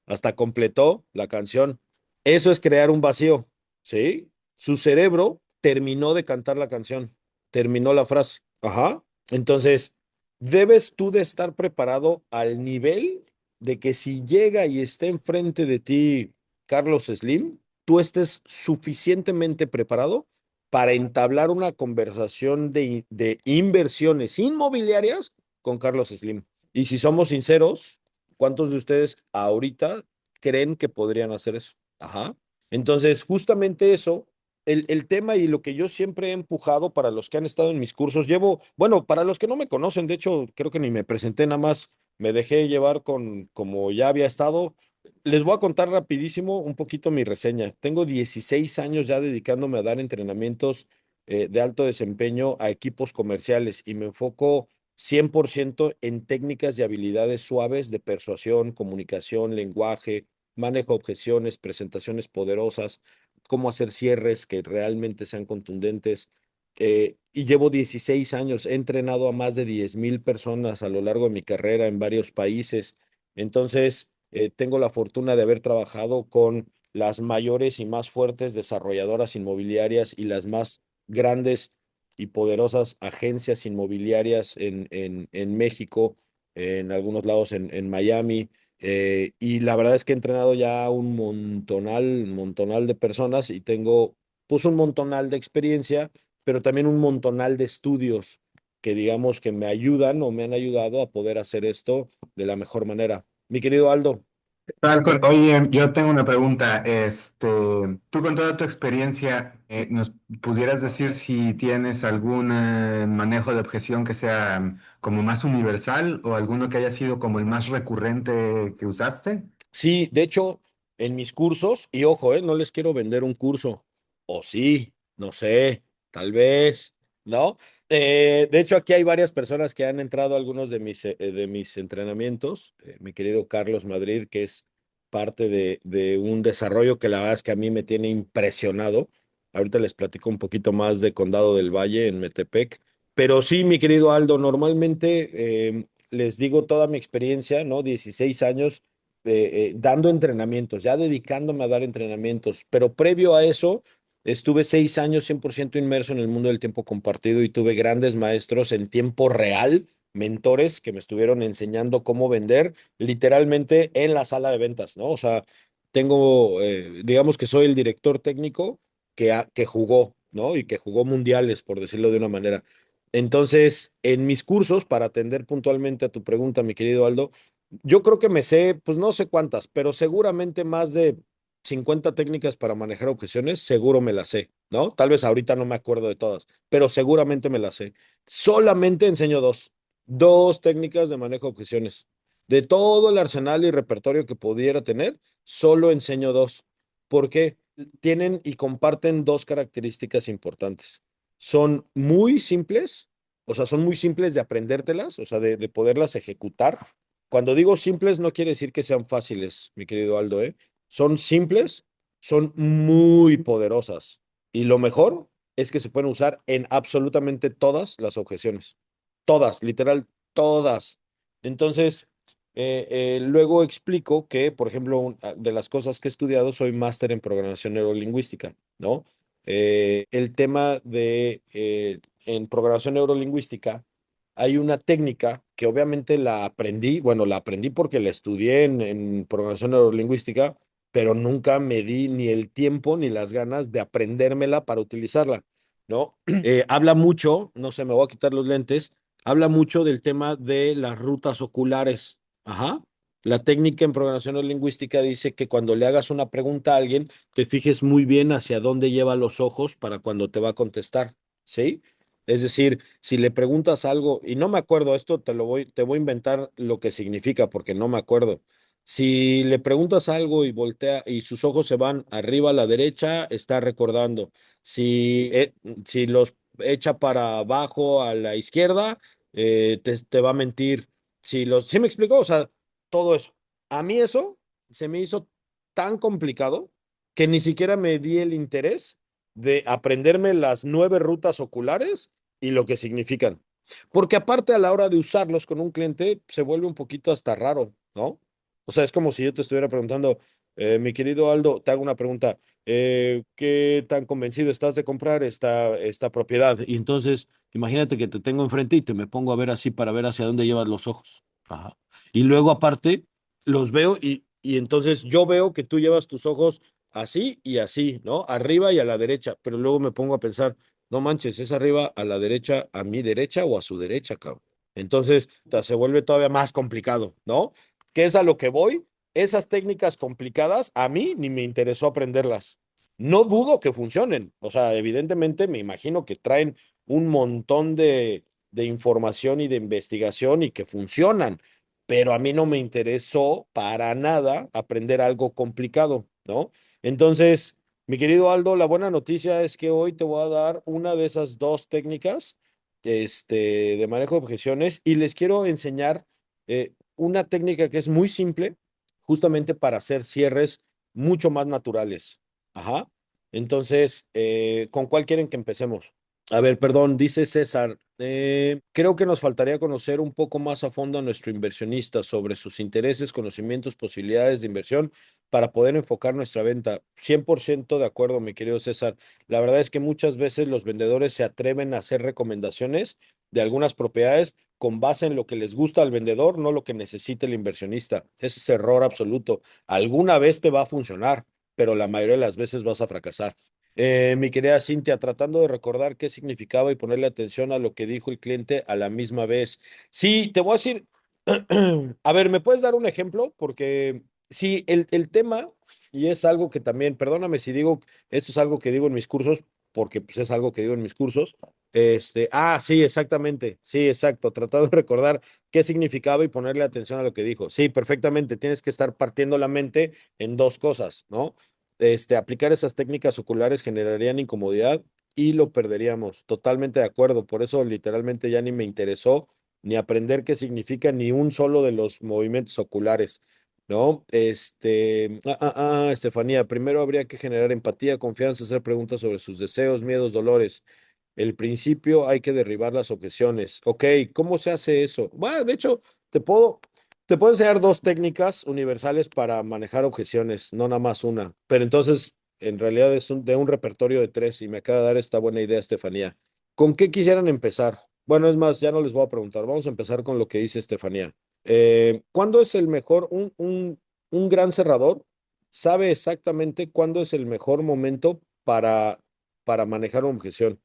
hasta completó la canción. Eso es crear un vacío, ¿sí? Su cerebro terminó de cantar la canción, terminó la frase. Ajá. Entonces, debes tú de estar preparado al nivel de que si llega y está enfrente de ti Carlos Slim, tú estés suficientemente preparado para entablar una conversación de inversiones inmobiliarias con Carlos Slim. Y si somos sinceros, ¿cuántos de ustedes ahorita creen que podrían hacer eso? Ajá. Entonces, justamente eso, el tema y lo que yo siempre he empujado para los que han estado en mis cursos, bueno, para los que no me conocen, de hecho, creo que ni me presenté, nada más me dejé llevar con como ya había estado. Les voy a contar rapidísimo un poquito mi reseña. Tengo 16 años ya dedicándome a dar entrenamientos de alto desempeño a equipos comerciales y me enfoco 100% en técnicas y habilidades suaves de persuasión, comunicación, lenguaje, manejo de objeciones, presentaciones poderosas, cómo hacer cierres que realmente sean contundentes. Y llevo 16 años, he entrenado a más de 10,000 personas a lo largo de mi carrera en varios países. Entonces, tengo la fortuna de haber trabajado con las mayores y más fuertes desarrolladoras inmobiliarias y las más grandes y poderosas agencias inmobiliarias en México, en algunos lados en Miami. Y la verdad es que he entrenado ya un montonal de personas y tengo pues un montonal de experiencia, pero también un montonal de estudios que digamos que me ayudan o me han ayudado a poder hacer esto de la mejor manera. Mi querido Aldo. Oye, yo tengo una pregunta. Tú con toda tu experiencia, ¿nos pudieras decir si tienes algún manejo de objeción que sea como más universal o alguno que haya sido como el más recurrente que usaste? Sí, de hecho, en mis cursos, y ojo, no les quiero vender un curso, o sí, no sé, tal vez, ¿no? De hecho, aquí hay varias personas que han entrado a algunos de mis entrenamientos. Mi querido Carlos Madrid, que es parte de un desarrollo que la verdad es que a mí me tiene impresionado. Ahorita les platico un poquito más de Condado del Valle en Metepec. Pero sí, mi querido Aldo, normalmente les digo toda mi experiencia, ¿no? 16 años dando entrenamientos, ya dedicándome a dar entrenamientos, pero previo a eso estuve 6 años 100% inmerso en el mundo del tiempo compartido y tuve grandes maestros en tiempo real, mentores que me estuvieron enseñando cómo vender literalmente en la sala de ventas, ¿no? O sea, digamos que soy el director técnico que jugó, ¿no? Y que jugó mundiales, por decirlo de una manera. Entonces, en mis cursos, para atender puntualmente a tu pregunta, mi querido Aldo, yo creo que me sé, pues no sé cuántas, pero seguramente más de 50 técnicas para manejar objeciones, seguro me las sé, ¿no? Tal vez ahorita no me acuerdo de todas, pero seguramente me las sé. Solamente enseño dos técnicas de manejo de objeciones. De todo el arsenal y repertorio que pudiera tener, solo enseño dos. ¿Por qué? Tienen y comparten dos características importantes. Son muy simples, o sea, son muy simples de aprendértelas, o sea, de poderlas ejecutar. Cuando digo simples, no quiere decir que sean fáciles, mi querido Aldo, ¿eh? Son simples, son muy poderosas. Y lo mejor es que se pueden usar en absolutamente todas las objeciones. Todas, literal, todas. Entonces, Luego explico que, por ejemplo, de las cosas que he estudiado, soy máster en programación neurolingüística, ¿no? El tema en programación neurolingüística, hay una técnica que obviamente la aprendí, bueno, la aprendí porque la estudié en programación neurolingüística, pero nunca me di ni el tiempo ni las ganas de aprendérmela para utilizarla, ¿no? Habla mucho, no sé, me voy a quitar los lentes, habla mucho del tema de las rutas oculares. Ajá. La técnica en programación lingüística dice que cuando le hagas una pregunta a alguien, te fijes muy bien hacia dónde lleva los ojos para cuando te va a contestar, ¿sí? Es decir, si le preguntas algo, y no me acuerdo, esto te voy a inventar lo que significa porque no me acuerdo. Si le preguntas algo y voltea y sus ojos se van arriba a la derecha, está recordando. Si los echa para abajo a la izquierda, te va a mentir. ¿Sí me explicó? O sea, todo eso. A mí eso se me hizo tan complicado que ni siquiera me di el interés de aprenderme las 9 rutas oculares y lo que significan. Porque aparte a la hora de usarlos con un cliente se vuelve un poquito hasta raro, ¿no? O sea, es como si yo te estuviera preguntando, mi querido Aldo, te hago una pregunta, ¿qué tan convencido estás de comprar esta propiedad? Y entonces, imagínate que te tengo enfrente y te me pongo a ver así para ver hacia dónde llevas los ojos. Ajá. Y luego aparte, los veo y entonces yo veo que tú llevas tus ojos así y así, ¿no? Arriba y a la derecha, pero luego me pongo a pensar, no manches, ¿es arriba a la derecha, a mi derecha o a su derecha, cabrón? Entonces, se vuelve todavía más complicado, ¿no? ¿Qué es a lo que voy? Esas técnicas complicadas, a mí ni me interesó aprenderlas. No dudo que funcionen, o sea, evidentemente me imagino que traen un montón de información y de investigación y que funcionan, pero a mí no me interesó para nada aprender algo complicado, ¿no? Entonces, mi querido Aldo, la buena noticia es que hoy te voy a dar una de esas dos técnicas, de manejo de objeciones y les quiero enseñar una técnica que es muy simple, justamente para hacer cierres mucho más naturales. Ajá. Entonces, ¿con cuál quieren que empecemos? A ver, perdón, dice César, creo que nos faltaría conocer un poco más a fondo a nuestro inversionista sobre sus intereses, conocimientos, posibilidades de inversión para poder enfocar nuestra venta. 100% de acuerdo, mi querido César. La verdad es que muchas veces los vendedores se atreven a hacer recomendaciones de algunas propiedades con base en lo que les gusta al vendedor, no lo que necesita el inversionista. Ese es error absoluto. Alguna vez te va a funcionar, pero la mayoría de las veces vas a fracasar. Mi querida Cintia, tratando de recordar qué significaba y ponerle atención a lo que dijo el cliente a la misma vez. Sí, te voy a decir, a ver, ¿me puedes dar un ejemplo? Porque sí, el tema, y es algo que también, perdóname si digo, esto es algo que digo en mis cursos, porque pues, es algo que digo en mis cursos. Sí, exactamente, sí, exacto, tratando de recordar qué significaba y ponerle atención a lo que dijo. Sí, perfectamente, tienes que estar partiendo la mente en dos cosas, ¿no? Aplicar esas técnicas oculares generarían incomodidad y lo perderíamos. Totalmente de acuerdo. Por eso literalmente ya ni me interesó ni aprender qué significa ni un solo de los movimientos oculares, ¿no? Estefanía, primero habría que generar empatía, confianza, hacer preguntas sobre sus deseos, miedos, dolores. El principio hay que derribar las objeciones. Ok, ¿cómo se hace eso? Bueno, de hecho, te puedo, te puedo enseñar dos técnicas universales para manejar objeciones, no nada más una. Pero entonces, en realidad es de un repertorio de tres y me acaba de dar esta buena idea, Estefanía. ¿Con qué quisieran empezar? Bueno, es más, ya no les voy a preguntar. Vamos a empezar con lo que dice Estefanía. ¿Cuándo es el mejor, un gran cerrador sabe exactamente cuándo es el mejor momento para manejar una objeción?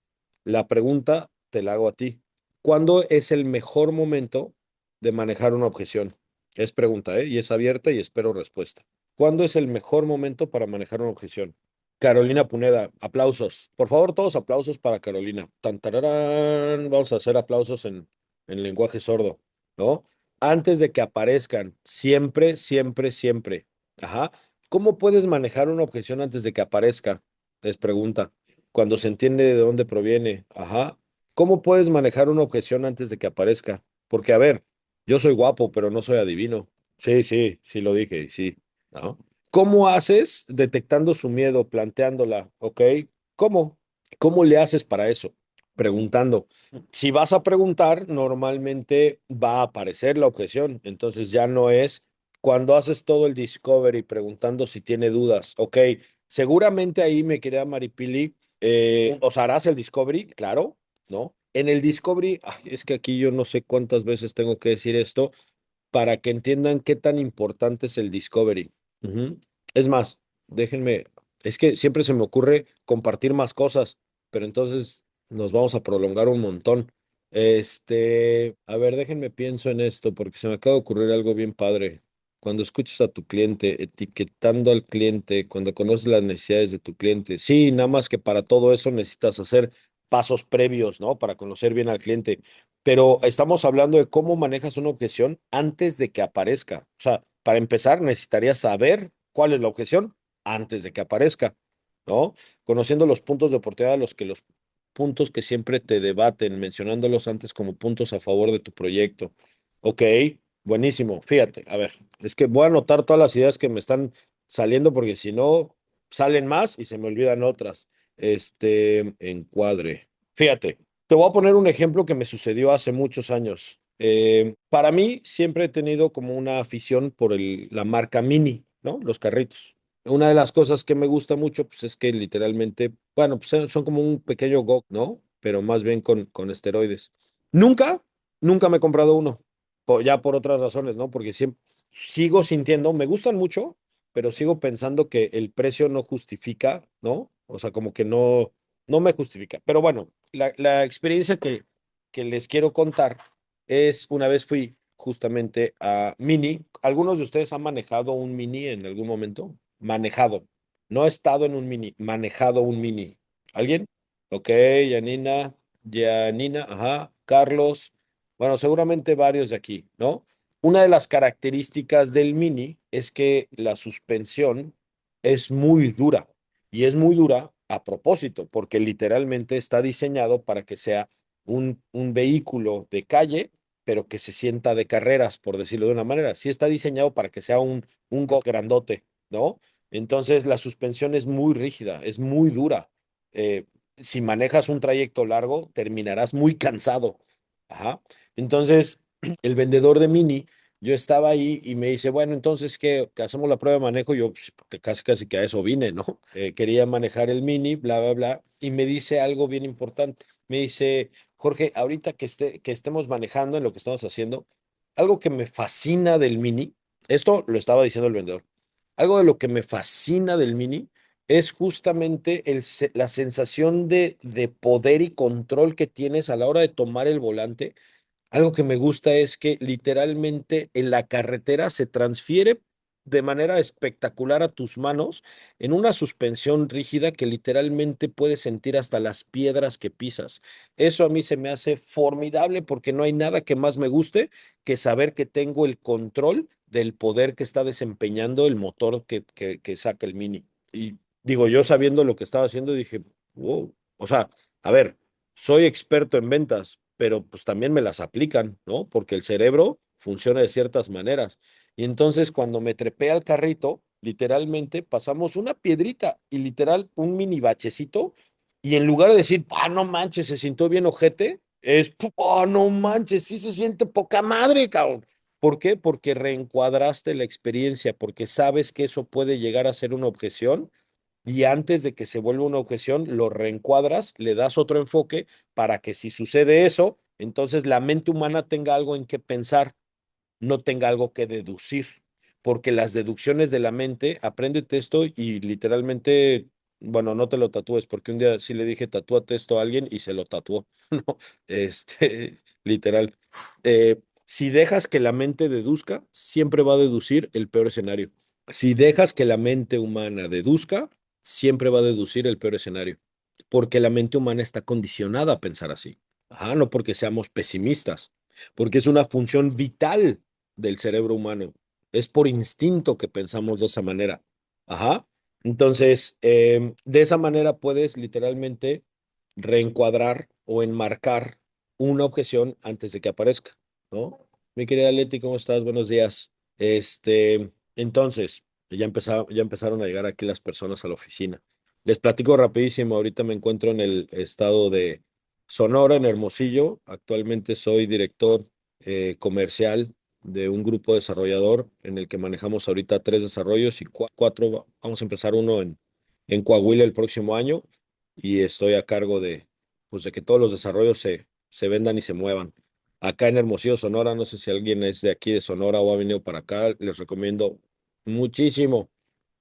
La pregunta te la hago a ti. ¿Cuándo es el mejor momento de manejar una objeción? Es pregunta, ¿eh? Y es abierta y espero respuesta. ¿Cuándo es el mejor momento para manejar una objeción? Carolina Puneda, aplausos. Por favor, todos aplausos para Carolina. Tan, tararán. Vamos a hacer aplausos en lenguaje sordo, ¿no? Antes de que aparezcan, siempre, siempre, siempre. Ajá. ¿Cómo puedes manejar una objeción antes de que aparezca? Es pregunta. Cuando se entiende de dónde proviene. Ajá. ¿Cómo puedes manejar una objeción antes de que aparezca? Porque, a ver, yo soy guapo, pero no soy adivino. Sí, sí, sí lo dije, sí. ¿No? ¿Cómo haces detectando su miedo, planteándola? ¿Ok? ¿Cómo? ¿Cómo le haces para eso? preguntando. Si vas a preguntar, normalmente va a aparecer la objeción. Entonces ya no es cuando haces todo el discovery preguntando si tiene dudas. Ok, seguramente ahí me quería Maripili, o sea, harás el discovery, claro, ¿no? En el discovery, ay, es que aquí yo no sé cuántas veces tengo que decir esto para que entiendan qué tan importante es el discovery. Ujú. Es más, déjenme, es que siempre se me ocurre compartir más cosas, pero entonces nos vamos a prolongar un montón. A ver, déjenme pienso en esto, porque se me acaba de ocurrir algo bien padre. Cuando escuchas a tu cliente, etiquetando al cliente, cuando conoces las necesidades de tu cliente. Sí, nada más que para todo eso necesitas hacer pasos previos, ¿no? Para conocer bien al cliente. Pero estamos hablando de cómo manejas una objeción antes de que aparezca. O sea, para empezar, necesitarías saber cuál es la objeción antes de que aparezca, ¿no? Conociendo los puntos de oportunidad, los puntos que siempre te debaten, mencionándolos antes como puntos a favor de tu proyecto. Ok, buenísimo. Fíjate, a ver, es que voy a anotar todas las ideas que me están saliendo porque si no, salen más y se me olvidan otras. Encuadre. Fíjate. Te voy a poner un ejemplo que me sucedió hace muchos años. Para mí, siempre he tenido como una afición por la marca Mini, ¿no? Los carritos. Una de las cosas que me gusta mucho, pues es que literalmente, bueno, pues son como un pequeño Go, ¿no? Pero más bien con esteroides. Nunca, nunca me he comprado uno, ya por otras razones, ¿no? Porque siempre sigo sintiendo, me gustan mucho, pero sigo pensando que el precio no justifica, ¿no? O sea, como que no me justifica. Pero bueno, la experiencia que les quiero contar es una vez fui justamente a Mini. ¿Algunos de ustedes han manejado un Mini en algún momento? Manejado. No he estado en un Mini, manejado un Mini. ¿Alguien? Ok, Janina, ajá, Carlos. Bueno, seguramente varios de aquí, ¿no? Una de las características del Mini es que la suspensión es muy dura. Y es muy dura a propósito, porque literalmente está diseñado para que sea un vehículo de calle, pero que se sienta de carreras, por decirlo de una manera. Sí está diseñado para que sea un go grandote, ¿no? Entonces la suspensión es muy rígida, es muy dura. Eh, si manejas un trayecto largo, terminarás muy cansado. Ajá. Entonces, el vendedor de Mini yo estaba ahí y me dice, bueno, entonces, ¿qué hacemos la prueba de manejo? Yo, pues, porque casi, casi que a eso vine, ¿no? Quería manejar el Mini, bla, bla, bla, y me dice algo bien importante. Me dice, Jorge, ahorita que estemos manejando en lo que estamos haciendo, algo que me fascina del Mini, esto lo estaba diciendo el vendedor, algo de lo que me fascina del Mini es justamente la sensación de poder y control que tienes a la hora de tomar el volante. Algo que me gusta es que literalmente en la carretera se transfiere de manera espectacular a tus manos en una suspensión rígida que literalmente puedes sentir hasta las piedras que pisas. Eso a mí se me hace formidable porque no hay nada que más me guste que saber que tengo el control del poder que está desempeñando el motor que saca el Mini. Y digo, yo sabiendo lo que estaba haciendo, dije, wow, o sea, a ver, soy experto en ventas, pero pues también me las aplican, ¿no? Porque el cerebro funciona de ciertas maneras. Y entonces cuando me trepé al carrito, literalmente pasamos una piedrita y literal un mini bachecito. Y en lugar de decir, ah, no manches, se sintió bien ojete, es, oh, no manches, sí se siente poca madre, cabrón. ¿Por qué? Porque reencuadraste la experiencia, porque sabes que eso puede llegar a ser una objeción y antes de que se vuelva una objeción, lo reencuadras, le das otro enfoque para que si sucede eso, entonces la mente humana tenga algo en qué pensar, no tenga algo que deducir, porque las deducciones de la mente, apréndete esto y literalmente, bueno, no te lo tatúes, porque un día sí le dije, tatúate esto a alguien y se lo tatuó, ¿no? Literal. Si dejas que la mente deduzca, siempre va a deducir el peor escenario. Si dejas que la mente humana deduzca, siempre va a deducir el peor escenario, porque la mente humana está condicionada a pensar así. Ajá, no porque seamos pesimistas, porque es una función vital del cerebro humano. Es por instinto que pensamos de esa manera. Ajá. Entonces, de esa manera puedes literalmente reencuadrar o enmarcar una objeción antes de que aparezca, ¿no? Mi querida Leti, ¿cómo estás? Buenos días. Entonces, ya empezaron a llegar aquí las personas a la oficina. Les platico rapidísimo, ahorita me encuentro en el estado Sonora, en Hermosillo. Actualmente soy director comercial de un grupo desarrollador en el que manejamos ahorita 3 desarrollos y cuatro, vamos a empezar uno en Coahuila el próximo año y estoy a cargo pues, de que todos los desarrollos se vendan y se muevan. Acá en Hermosillo, Sonora, no sé si alguien es de aquí de Sonora o ha venido para acá, les recomiendo muchísimo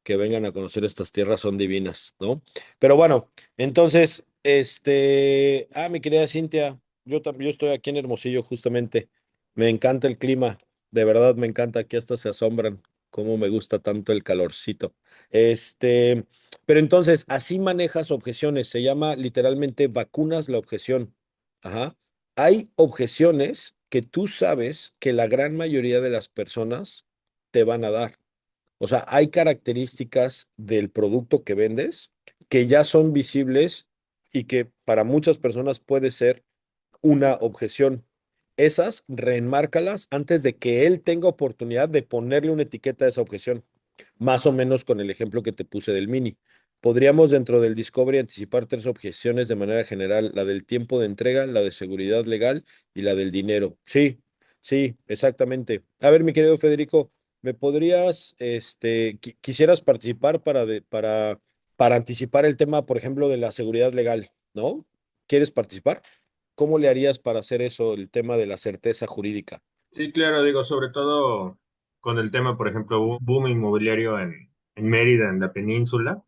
que vengan a conocer estas tierras, son divinas, ¿no? Pero bueno, entonces, mi querida Cintia, yo estoy aquí en Hermosillo justamente, me encanta el clima, de verdad me encanta, aquí hasta se asombran cómo me gusta tanto el calorcito. Este, pero entonces, así manejas objeciones, se llama literalmente vacunas la objeción. Ajá. Hay objeciones que tú sabes que la gran mayoría de las personas te van a dar. O sea, hay características del producto que vendes que ya son visibles y que para muchas personas puede ser una objeción. Esas, reenmárcalas antes de que él tenga oportunidad de ponerle una etiqueta a esa objeción. Más o menos con el ejemplo que te puse del Mini. Podríamos dentro del Discovery anticipar 3 objeciones de manera general, la del tiempo de entrega, la de seguridad legal y la del dinero. Sí, sí, exactamente. A ver, mi querido Federico, ¿me podrías, quisieras participar para anticipar el tema, por ejemplo, de la seguridad legal, ¿no? ¿Quieres participar? ¿Cómo le harías para hacer eso, el tema de la certeza jurídica? Sí, claro, digo, sobre todo con el tema, por ejemplo, boom inmobiliario en Mérida, en la península,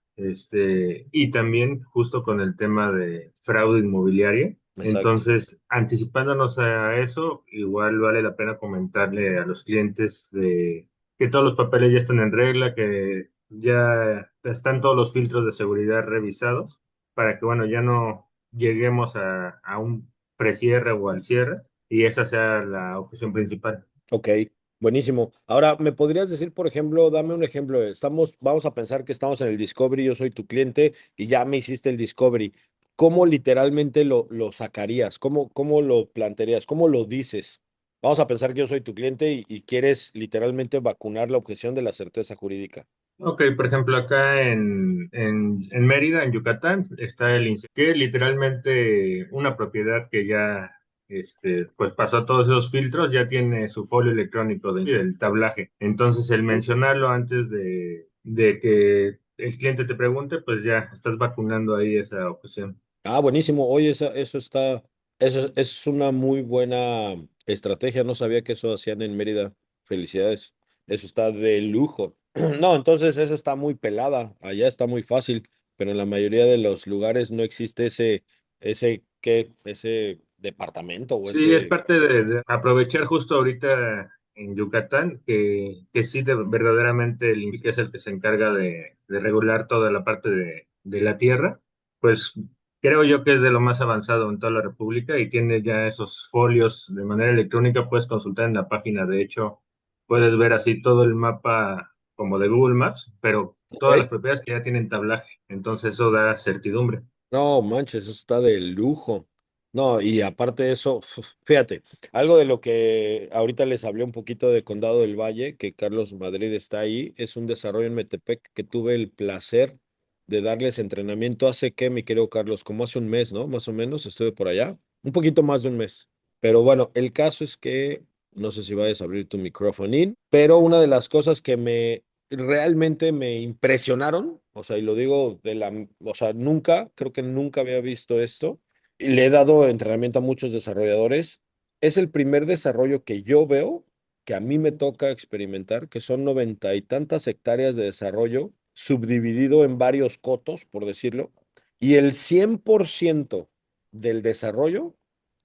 y también justo con el tema de fraude inmobiliario. Exacto. Entonces, anticipándonos a eso, igual vale la pena comentarle a los clientes de que todos los papeles ya están en regla, que ya están todos los filtros de seguridad revisados, para que, bueno, ya no lleguemos a un precierre o al cierre y esa sea la objeción principal. Ok, buenísimo. Ahora, ¿me podrías decir, por ejemplo, dame un ejemplo? Vamos a pensar que estamos en el Discovery, yo soy tu cliente y ya me hiciste el Discovery. ¿Cómo literalmente lo sacarías? ¿Cómo lo plantearías? ¿Cómo lo dices? Vamos a pensar que yo soy tu cliente y quieres literalmente vacunar la objeción de la certeza jurídica. Ok, por ejemplo, acá en Mérida, en Yucatán, está el INSE, que literalmente una propiedad que ya pues pasó todos esos filtros, ya tiene su folio electrónico del tablaje. Entonces, el mencionarlo antes de que el cliente te pregunte, pues ya estás vacunando ahí esa objeción. Ah, buenísimo. Oye, eso es una muy buena estrategia. No sabía que eso hacían en Mérida. Felicidades. Eso está de lujo. No, entonces esa está muy pelada. Allá está muy fácil, pero en la mayoría de los lugares no existe ese departamento o Sí, es ese. parte de aprovechar justo ahorita en Yucatán, que sí, verdaderamente el INPI, que es el que se encarga de regular toda la parte de la tierra, pues creo yo que es de lo más avanzado en toda la República y tiene ya esos folios de manera electrónica, puedes consultar en la página, de hecho, puedes ver así todo el mapa como de Google Maps, pero todas las Ok. propiedades que ya tienen tablaje, entonces eso da certidumbre. No, manches, eso está de lujo. No, y aparte de eso, fíjate, algo de lo que ahorita les hablé un poquito de Condado del Valle, que Carlos Madrid está ahí, es un desarrollo en Metepec que tuve el placer de darles entrenamiento hace que, mi querido Carlos, como hace un mes, ¿no? Más o menos, estuve por allá, un poquito más de un mes. Pero bueno, el caso es que, no sé si vayas a abrir tu micrófono, pero una de las cosas que realmente me impresionaron, o sea, y lo digo o sea, creo que nunca había visto esto, y le he dado entrenamiento a muchos desarrolladores, es el primer desarrollo que yo veo, que a mí me toca experimentar, que son 90 y tantas hectáreas de desarrollo, subdividido en varios cotos, por decirlo, y el 100% del desarrollo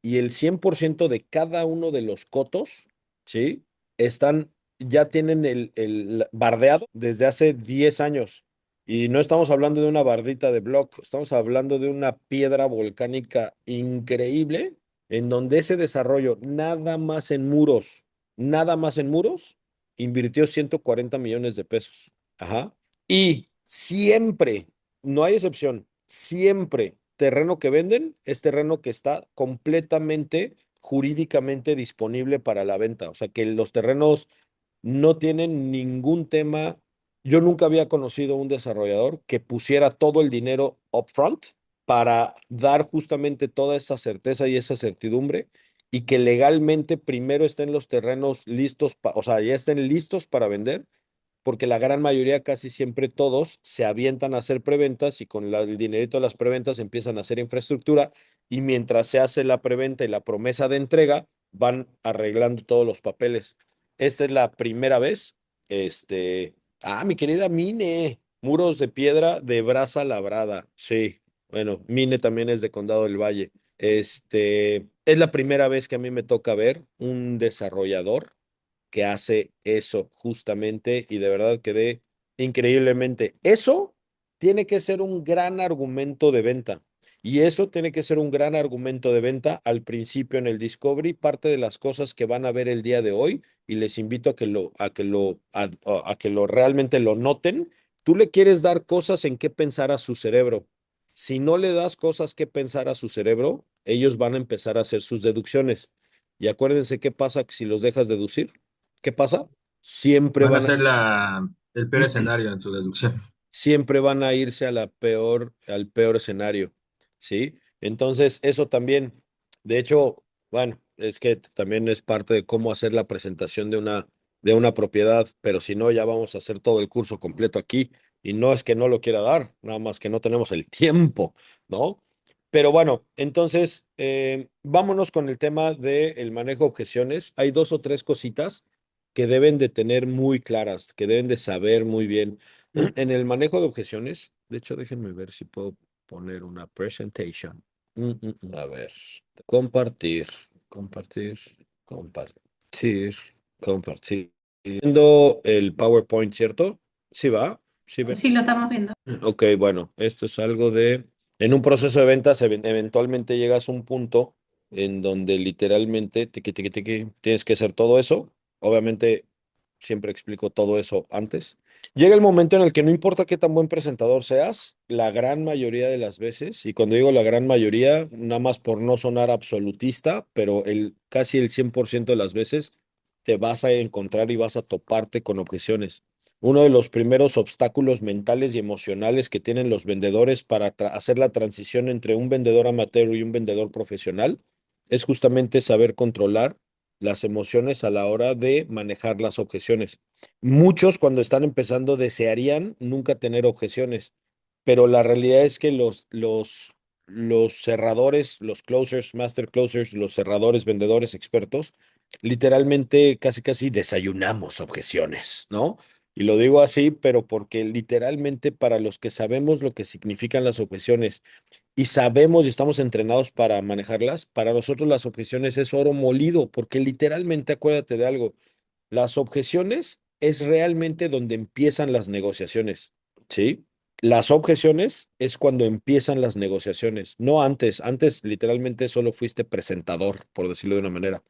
y el 100% de cada uno de los cotos, ¿sí? Están ya tienen el bardeado desde hace 10 años. Y no estamos hablando de una bardita de block, estamos hablando de una piedra volcánica increíble, en donde ese desarrollo, nada más en muros, invirtió 140 millones de pesos. Ajá. Y siempre, no hay excepción, siempre terreno que venden es terreno que está completamente jurídicamente disponible para la venta. O sea, que los terrenos no tienen ningún tema. Yo nunca había conocido un desarrollador que pusiera todo el dinero upfront para dar justamente toda esa certeza y esa certidumbre y que legalmente primero estén los terrenos listos, o sea, ya estén listos para vender, porque la gran mayoría, casi siempre todos, se avientan a hacer preventas y con el dinerito de las preventas empiezan a hacer infraestructura y mientras se hace la preventa y la promesa de entrega, van arreglando todos los papeles. Esta es la primera vez. Mi querida Mine, muros de piedra de brasa labrada. Sí, bueno, Mine también es de Condado del Valle. Es la primera vez que a mí me toca ver un desarrollador que hace eso justamente y de verdad quedé increíblemente. Eso tiene que ser un gran argumento de venta y eso tiene que ser un gran argumento de venta al principio en el Discovery, parte de las cosas que van a ver el día de hoy y les invito a que lo realmente lo noten. Tú le quieres dar cosas en qué pensar a su cerebro. Si no le das cosas que pensar a su cerebro, ellos van a empezar a hacer sus deducciones. Y acuérdense qué pasa si los dejas deducir. ¿Qué pasa? Siempre Van a van a, ser el peor escenario en su deducción. siempre van a irse al peor escenario, ¿sí? Entonces, eso también, de hecho, bueno, es que también es parte de cómo hacer la presentación de una propiedad, pero si no, ya vamos a hacer todo el curso completo aquí, y no es que no lo quiera dar, nada más que no tenemos el tiempo, ¿no? Pero bueno, entonces, vámonos con el tema del manejo de objeciones. Hay dos o tres cositas que deben de tener muy claras, que deben de saber muy bien. En el manejo de objeciones, de hecho, déjenme ver si puedo poner una presentation. A ver, compartir, compartir, compartir, compartir. Viendo el PowerPoint, ¿cierto? ¿Sí va? ¿Sí ven? Sí, lo estamos viendo. Ok, bueno, esto es algo de... En un proceso de ventas, eventualmente llegas a un punto en donde literalmente tienes que hacer todo eso. Obviamente, siempre explico todo eso antes. Llega el momento en el que no importa qué tan buen presentador seas, la gran mayoría de las veces, y cuando digo la gran mayoría, nada más por no sonar absolutista, pero casi el 100% de las veces te vas a encontrar y vas a toparte con objeciones. Uno de los primeros obstáculos mentales y emocionales que tienen los vendedores para hacer la transición entre un vendedor amateur y un vendedor profesional es justamente saber controlar las emociones a la hora de manejar las objeciones. Muchos cuando están empezando desearían nunca tener objeciones, pero la realidad es que los cerradores, los closers, master closers, los cerradores, vendedores expertos, literalmente casi casi desayunamos objeciones, ¿no? Y lo digo así, pero porque literalmente para los que sabemos lo que significan las objeciones y sabemos y estamos entrenados para manejarlas, para nosotros las objeciones es oro molido, porque literalmente acuérdate de algo, las objeciones es realmente donde empiezan las negociaciones, ¿sí? Las objeciones es cuando empiezan las negociaciones, no antes. Antes literalmente solo fuiste presentador, por decirlo de una manera.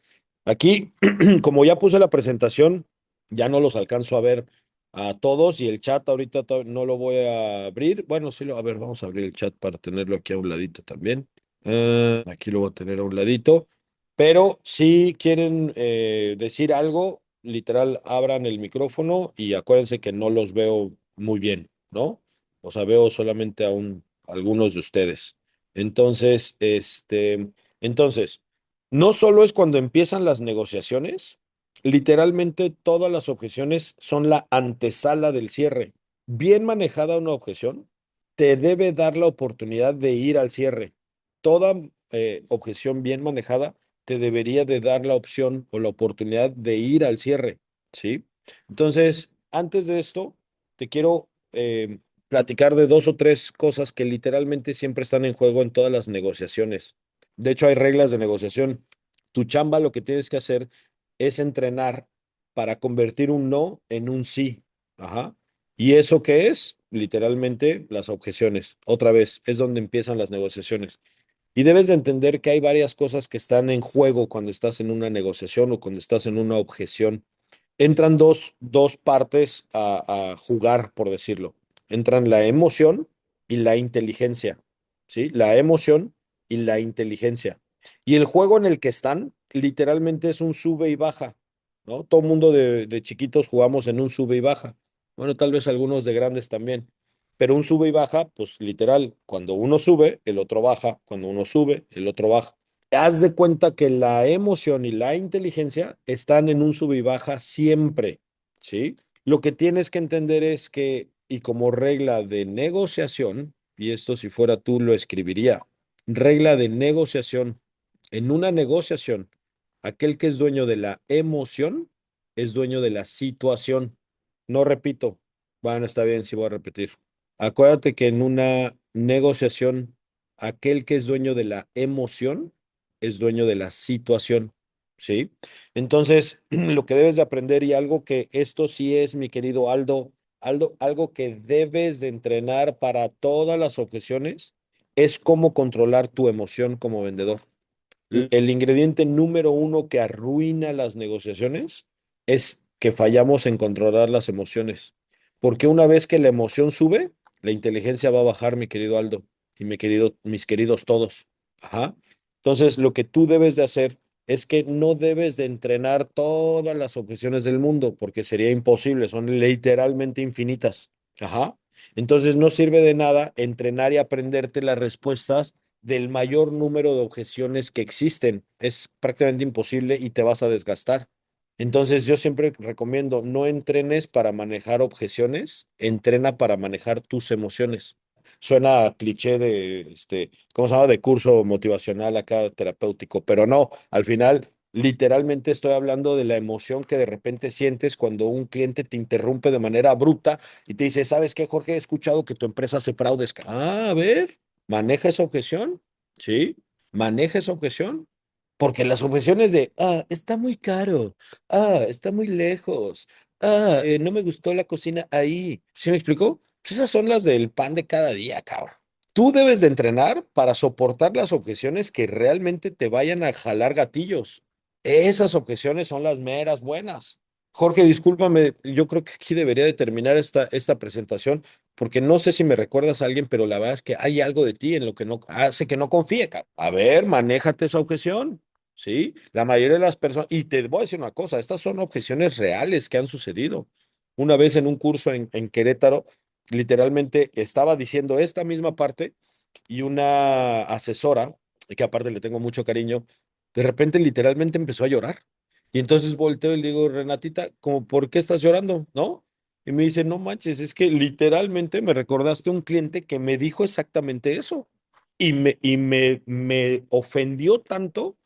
Aquí, como ya puse la presentación, ya no los alcanzo a ver a todos y el chat ahorita no lo voy a abrir. Bueno, sí, a ver, vamos a abrir el chat para tenerlo aquí a un ladito también. Aquí lo voy a tener a un ladito. Pero si quieren decir algo, literal, abran el micrófono y acuérdense que no los veo muy bien, ¿no? O sea, veo solamente algunos de ustedes. Entonces, entonces, no solo es cuando empiezan las negociaciones, literalmente todas las objeciones son la antesala del cierre. Bien manejada una objeción te debe dar la oportunidad de ir al cierre. Toda objeción bien manejada te debería de dar la opción o la oportunidad de ir al cierre, ¿sí? Entonces, antes de esto, te quiero platicar de dos o tres cosas que literalmente siempre están en juego en todas las negociaciones. De hecho, hay reglas de negociación. Tu chamba lo que tienes que hacer es entrenar para convertir un no en un sí. Ajá. ¿Y eso qué es? Literalmente las objeciones. Otra vez, es donde empiezan las negociaciones. Y debes de entender que hay varias cosas que están en juego cuando estás en una negociación o cuando estás en una objeción. Entran dos partes a jugar, por decirlo. Entran la emoción y la inteligencia, ¿sí? La emoción y la inteligencia. Y el juego en el que están, literalmente es un sube y baja, ¿no? Todo mundo de chiquitos jugamos en un sube y baja. Bueno, tal vez algunos de grandes también. Pero un sube y baja, pues literal, cuando uno sube, el otro baja, cuando uno sube, el otro baja. Haz de cuenta que la emoción y la inteligencia están en un sube y baja siempre, ¿sí? Lo que tienes que entender es que, y como regla de negociación, y esto si fuera tú lo escribiría, regla de negociación, en una negociación, aquel que es dueño de la emoción es dueño de la situación. No repito, bueno, está bien si voy a repetir. Acuérdate que en una negociación, aquel que es dueño de la emoción es dueño de la situación, ¿sí? Entonces, lo que debes de aprender y algo que esto sí es, mi querido Aldo, algo que debes de entrenar para todas las objeciones es cómo controlar tu emoción como vendedor. El ingrediente número uno que arruina las negociaciones es que fallamos en controlar las emociones. Porque una vez que la emoción sube, la inteligencia va a bajar, mi querido Aldo y mis queridos todos. Ajá. Entonces, lo que tú debes de hacer es que no debes de entrenar todas las objeciones del mundo, porque sería imposible, son literalmente infinitas. Ajá. Entonces, no sirve de nada entrenar y aprenderte las respuestas del mayor número de objeciones que existen. Es prácticamente imposible y te vas a desgastar. Entonces, yo siempre recomiendo, no entrenes para manejar objeciones, entrena para manejar tus emociones. Suena a cliché de, ¿cómo se llama? De curso motivacional acá terapéutico, pero no, al final, literalmente estoy hablando de la emoción que de repente sientes cuando un cliente te interrumpe de manera bruta y te dice, ¿sabes qué, Jorge? He escuchado que tu empresa hace fraudes. Ah, a ver, maneja esa objeción, ¿sí? Maneja esa objeción. Porque las objeciones de, está muy caro, está muy lejos, no me gustó la cocina ahí. ¿Sí me explicó? Pues esas son las del pan de cada día, cabrón. Tú debes de entrenar para soportar las objeciones que realmente te vayan a jalar gatillos. Esas objeciones son las meras buenas. Jorge, discúlpame, yo creo que aquí debería de terminar esta presentación, porque no sé si me recuerdas a alguien, pero la verdad es que hay algo de ti en lo que no hace que no confíe, cabrón. A ver, manéjate esa objeción. ¿Sí? La mayoría de las personas, y te voy a decir una cosa, estas son objeciones reales que han sucedido. Una vez en un curso en Querétaro, literalmente estaba diciendo esta misma parte y una asesora, que aparte le tengo mucho cariño, de repente literalmente empezó a llorar. Y entonces volteo y le digo, Renatita, ¿cómo por qué estás llorando? ¿No? Y me dice, no manches, es que literalmente me recordaste un cliente que me dijo exactamente eso. Y me ofendió tanto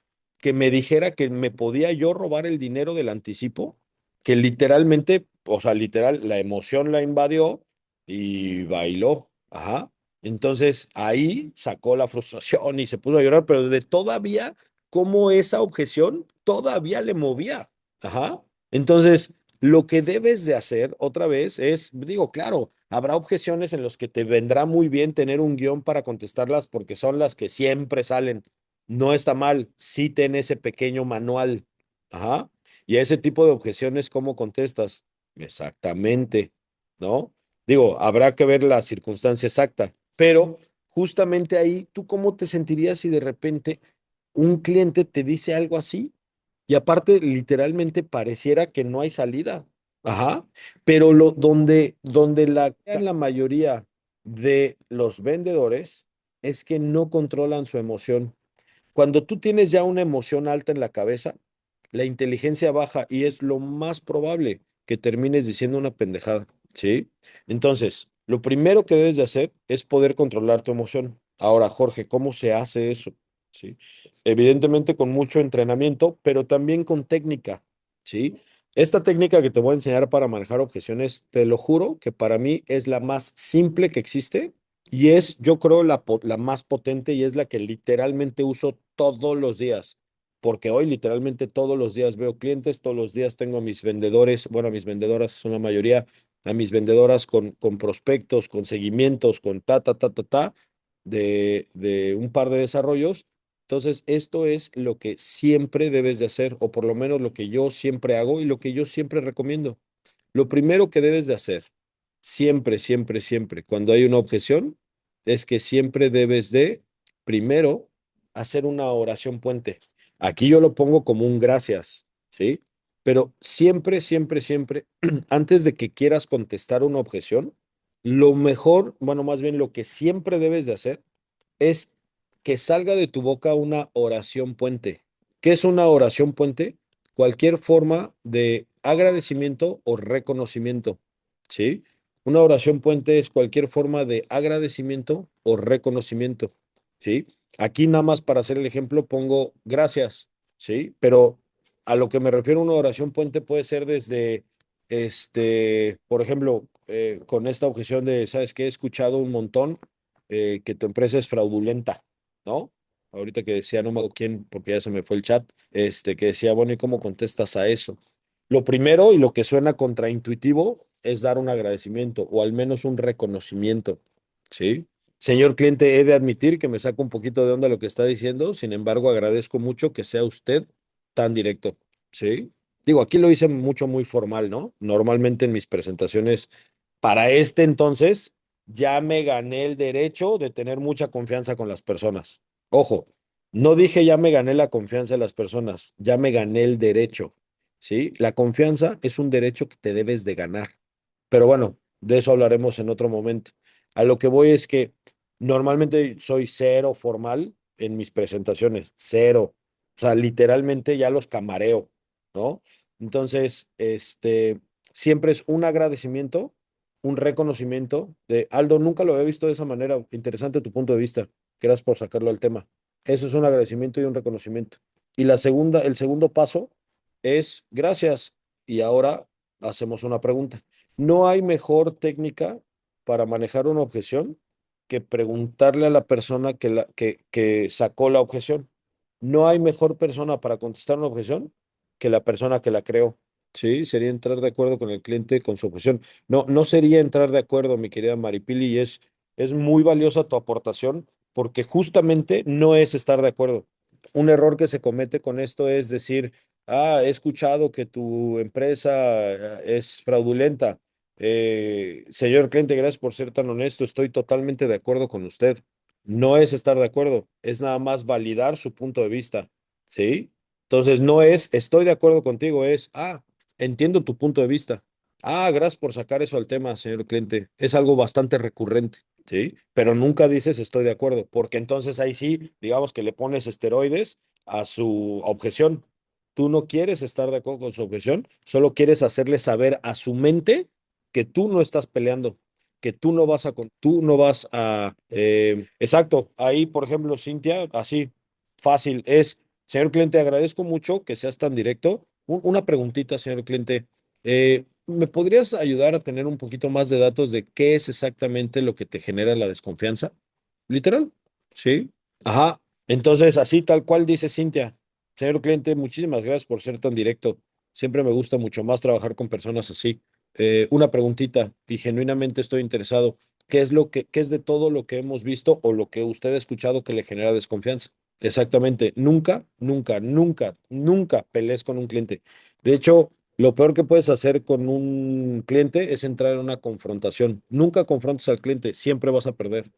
que me dijera que me podía yo robar el dinero del anticipo, que literalmente, o sea, literal, la emoción la invadió y bailó. Ajá. Entonces ahí sacó la frustración y se puso a llorar, pero de todavía, cómo esa objeción todavía le movía. Ajá. Entonces, lo que debes de hacer otra vez es, digo, claro, habrá objeciones en las que te vendrá muy bien tener un guión para contestarlas porque son las que siempre salen. No está mal, sí ten ese pequeño manual. Ajá. Y a ese tipo de objeciones, ¿cómo contestas? Exactamente, ¿no? Digo, habrá que ver la circunstancia exacta, pero justamente ahí, ¿tú cómo te sentirías si de repente un cliente te dice algo así? Y aparte, literalmente pareciera que no hay salida. Ajá. Pero donde la mayoría de los vendedores es que no controlan su emoción. Cuando tú tienes ya una emoción alta en la cabeza, la inteligencia baja y es lo más probable que termines diciendo una pendejada, ¿sí? Entonces, lo primero que debes de hacer es poder controlar tu emoción. Ahora, Jorge, ¿cómo se hace eso? ¿Sí? Evidentemente con mucho entrenamiento, pero también con técnica, ¿sí? Esta técnica que te voy a enseñar para manejar objeciones, te lo juro que para mí es la más simple que existe y es, yo creo, la más potente y es la que literalmente uso todos los días, porque hoy literalmente todos los días veo clientes, todos los días tengo a mis vendedores, bueno, a mis vendedoras son la mayoría, a mis vendedoras con prospectos, con seguimientos, con de un par de desarrollos. Entonces, esto es lo que siempre debes de hacer, o por lo menos lo que yo siempre hago y lo que yo siempre recomiendo. Lo primero que debes de hacer, siempre, siempre, siempre, cuando hay una objeción, es que siempre debes de, primero, hacer una oración puente. Aquí yo lo pongo como un gracias, ¿sí? Pero siempre, siempre, siempre, antes de que quieras contestar una objeción, Lo mejor, bueno, más bien lo que siempre debes de hacer es que salga de tu boca una oración puente. ¿Qué es una oración puente? Cualquier forma de agradecimiento o reconocimiento, ¿sí? Una oración puente es cualquier forma de agradecimiento o reconocimiento, ¿sí? Aquí nada más para hacer el ejemplo pongo gracias, ¿sí? Pero a lo que me refiero una oración puente puede ser desde, por ejemplo, con esta objeción de, ¿sabes qué? He escuchado un montón que tu empresa es fraudulenta, ¿no? Ahorita que decía, no me acuerdo quién, porque ya se me fue el chat, que decía, bueno, ¿y cómo contestas a eso? Lo primero y lo que suena contraintuitivo es dar un agradecimiento o al menos un reconocimiento, ¿sí? Señor cliente, he de admitir que me saca un poquito de onda lo que está diciendo, sin embargo, agradezco mucho que sea usted tan directo, ¿sí? Digo, aquí lo hice mucho, muy formal, ¿no? Normalmente en mis presentaciones, para este entonces, ya me gané el derecho de tener mucha confianza con las personas. Ojo, no dije ya me gané la confianza de las personas, ya me gané el derecho, ¿sí? La confianza es un derecho que te debes de ganar. Pero bueno, de eso hablaremos en otro momento. A lo que voy es que normalmente soy cero formal en mis presentaciones, cero. O sea, literalmente ya los camareo, ¿no? Entonces, siempre es un agradecimiento, un reconocimiento de Aldo, nunca lo había visto de esa manera. Interesante tu punto de vista. Gracias por sacarlo al tema. Eso es un agradecimiento y un reconocimiento. Y el segundo paso es gracias. Y ahora hacemos una pregunta. No hay mejor técnica para manejar una objeción que preguntarle a la persona que sacó la objeción. No hay mejor persona para contestar una objeción que la persona que la creó. Sí, sería entrar de acuerdo con el cliente con su objeción. No, no sería entrar de acuerdo, mi querida Maripili, y es muy valiosa tu aportación porque justamente no es estar de acuerdo. Un error que se comete con esto es decir, he escuchado que tu empresa es fraudulenta. Señor cliente, gracias por ser tan honesto. Estoy totalmente de acuerdo con usted. No es estar de acuerdo, es nada más validar su punto de vista, ¿sí? Entonces no es estoy de acuerdo contigo, es, entiendo tu punto de vista. Gracias por sacar eso al tema, señor cliente. Es algo bastante recurrente, ¿sí? Pero nunca dices estoy de acuerdo, porque entonces ahí sí, digamos que le pones esteroides a su objeción. Tú no quieres estar de acuerdo con su objeción, solo quieres hacerle saber a su mente que tú no estás peleando, que tú no vas a, exacto, ahí, por ejemplo, Cintia, así, fácil, señor cliente, agradezco mucho que seas tan directo. Una preguntita, señor cliente, ¿me podrías ayudar a tener un poquito más de datos de qué es exactamente lo que te genera la desconfianza? Literal, sí. Ajá. Entonces, así tal cual dice Cintia. Señor cliente, muchísimas gracias por ser tan directo. Siempre me gusta mucho más trabajar con personas así. Una preguntita, y genuinamente estoy interesado. ¿Qué es de todo lo que hemos visto o lo que usted ha escuchado que le genera desconfianza? Exactamente. Nunca, nunca, nunca, nunca pelees con un cliente. De hecho, lo peor que puedes hacer con un cliente es entrar en una confrontación. Nunca confrontes al cliente, siempre vas a perder.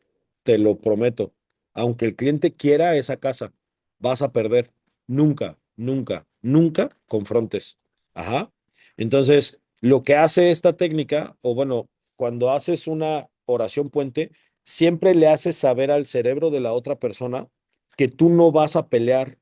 Te lo prometo. Aunque el cliente quiera esa casa, vas a perder. Nunca, nunca, nunca confrontes. Ajá. Entonces, lo que hace esta técnica, o bueno, cuando haces una oración puente, siempre le haces saber al cerebro de la otra persona que tú no vas a pelear.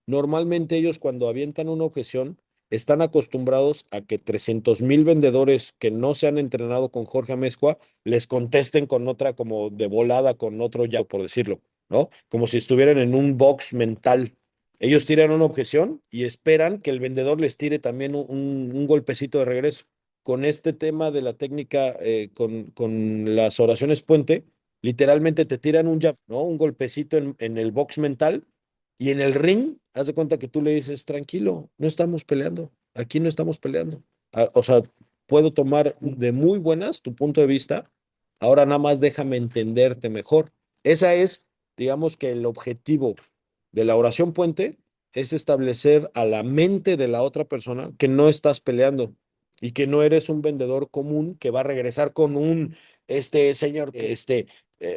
Normalmente ellos cuando avientan una objeción están acostumbrados a que 300,000 vendedores que no se han entrenado con Jorge Amezcua les contesten con otra como de volada, con otro ya, por decirlo, ¿no? Como si estuvieran en un box mental. Ellos tiran una objeción y esperan que el vendedor les tire también un golpecito de regreso. Con este tema de la técnica, con las oraciones puente, literalmente te tiran un jab, ¿no? Un golpecito en el box mental y en el ring, haz de cuenta que tú le dices, tranquilo, no estamos peleando, aquí no estamos peleando. O sea, puedo tomar de muy buenas tu punto de vista, ahora nada más déjame entenderte mejor. Esa es, digamos que el objetivo de la oración puente es establecer a la mente de la otra persona que no estás peleando y que no eres un vendedor común que va a regresar con señor,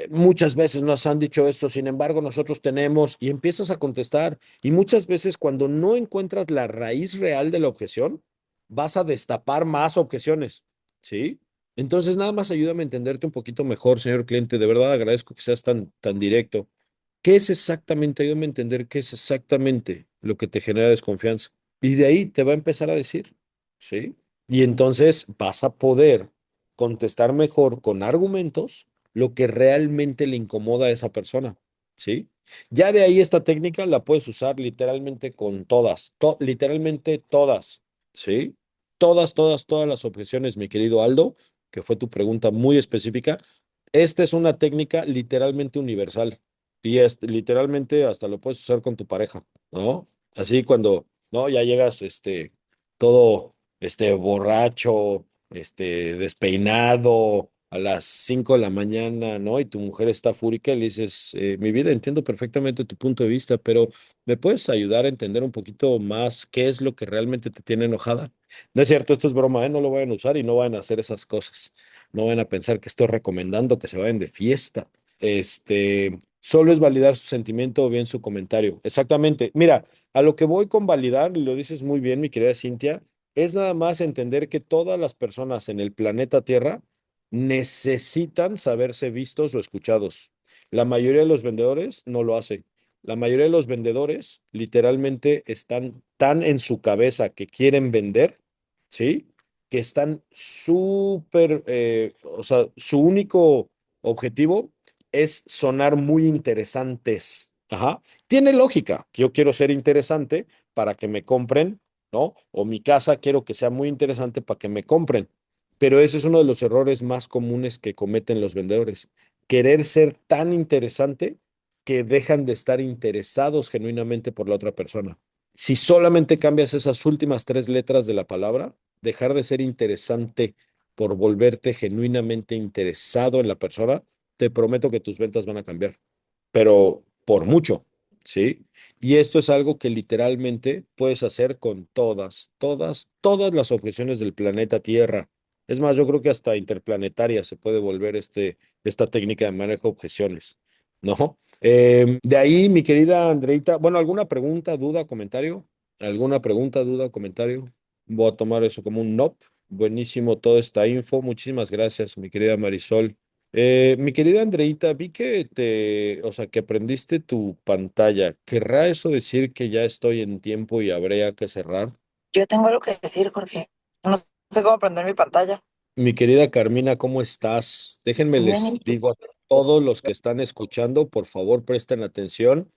muchas veces nos han dicho esto, sin embargo, nosotros tenemos, y empiezas a contestar, y muchas veces cuando no encuentras la raíz real de la objeción, vas a destapar más objeciones, ¿sí? Entonces, nada más ayúdame a entenderte un poquito mejor, señor cliente. De verdad agradezco que seas tan directo. ¿Qué es exactamente? Ayúdame a entender qué es exactamente lo que te genera desconfianza. Y de ahí te va a empezar a decir, ¿sí? Y entonces vas a poder contestar mejor con argumentos lo que realmente le incomoda a esa persona, ¿sí? Ya de ahí esta técnica la puedes usar literalmente con todas, literalmente todas, ¿sí? Todas las objeciones, mi querido Aldo, que fue tu pregunta muy específica. Esta es una técnica literalmente universal y literalmente hasta lo puedes usar con tu pareja, ¿no? Así cuando, ¿no? Ya llegas, todo, borracho, despeinado a las 5 de la mañana, ¿no? Y tu mujer está fúrica y le dices, mi vida, entiendo perfectamente tu punto de vista, pero ¿me puedes ayudar a entender un poquito más qué es lo que realmente te tiene enojada? No es cierto, esto es broma, ¿eh? No lo vayan a usar y no vayan a hacer esas cosas. No vayan a pensar que estoy recomendando que se vayan de fiesta. Solo es validar su sentimiento o bien su comentario. Exactamente. Mira, a lo que voy con validar, y lo dices muy bien, mi querida Cintia, es nada más entender que todas las personas en el planeta Tierra necesitan saberse vistos o escuchados. La mayoría de los vendedores no lo hace. La mayoría de los vendedores literalmente están tan en su cabeza que quieren vender, ¿sí? Que están súper, o sea, su único objetivo es sonar muy interesantes. Ajá. Tiene lógica. Yo quiero ser interesante para que me compren, ¿no? O mi casa quiero que sea muy interesante para que me compren. Pero ese es uno de los errores más comunes que cometen los vendedores. Querer ser tan interesante que dejan de estar interesados genuinamente por la otra persona. Si solamente cambias esas últimas tres letras de la palabra, dejar de ser interesante por volverte genuinamente interesado en la persona, te prometo que tus ventas van a cambiar, pero por mucho, ¿sí? Y esto es algo que literalmente puedes hacer con todas las objeciones del planeta Tierra. Es más, yo creo que hasta interplanetaria se puede volver esta técnica de manejo de objeciones, ¿no? De ahí, mi querida Andreita, bueno, ¿alguna pregunta, duda, comentario? ¿Alguna pregunta, duda, comentario? Voy a tomar eso como un no. Buenísimo toda esta info. Muchísimas gracias, mi querida Marisol. Mi querida Andreita, vi que o sea, que aprendiste tu pantalla. ¿Querrá eso decir que ya estoy en tiempo y habría que cerrar? Yo tengo algo que decir, Jorge. No sé cómo prender mi pantalla. Mi querida Carmina, ¿cómo estás? Déjenme Bien, les ¿y tú? digo a todos los que están escuchando, por favor, presten atención,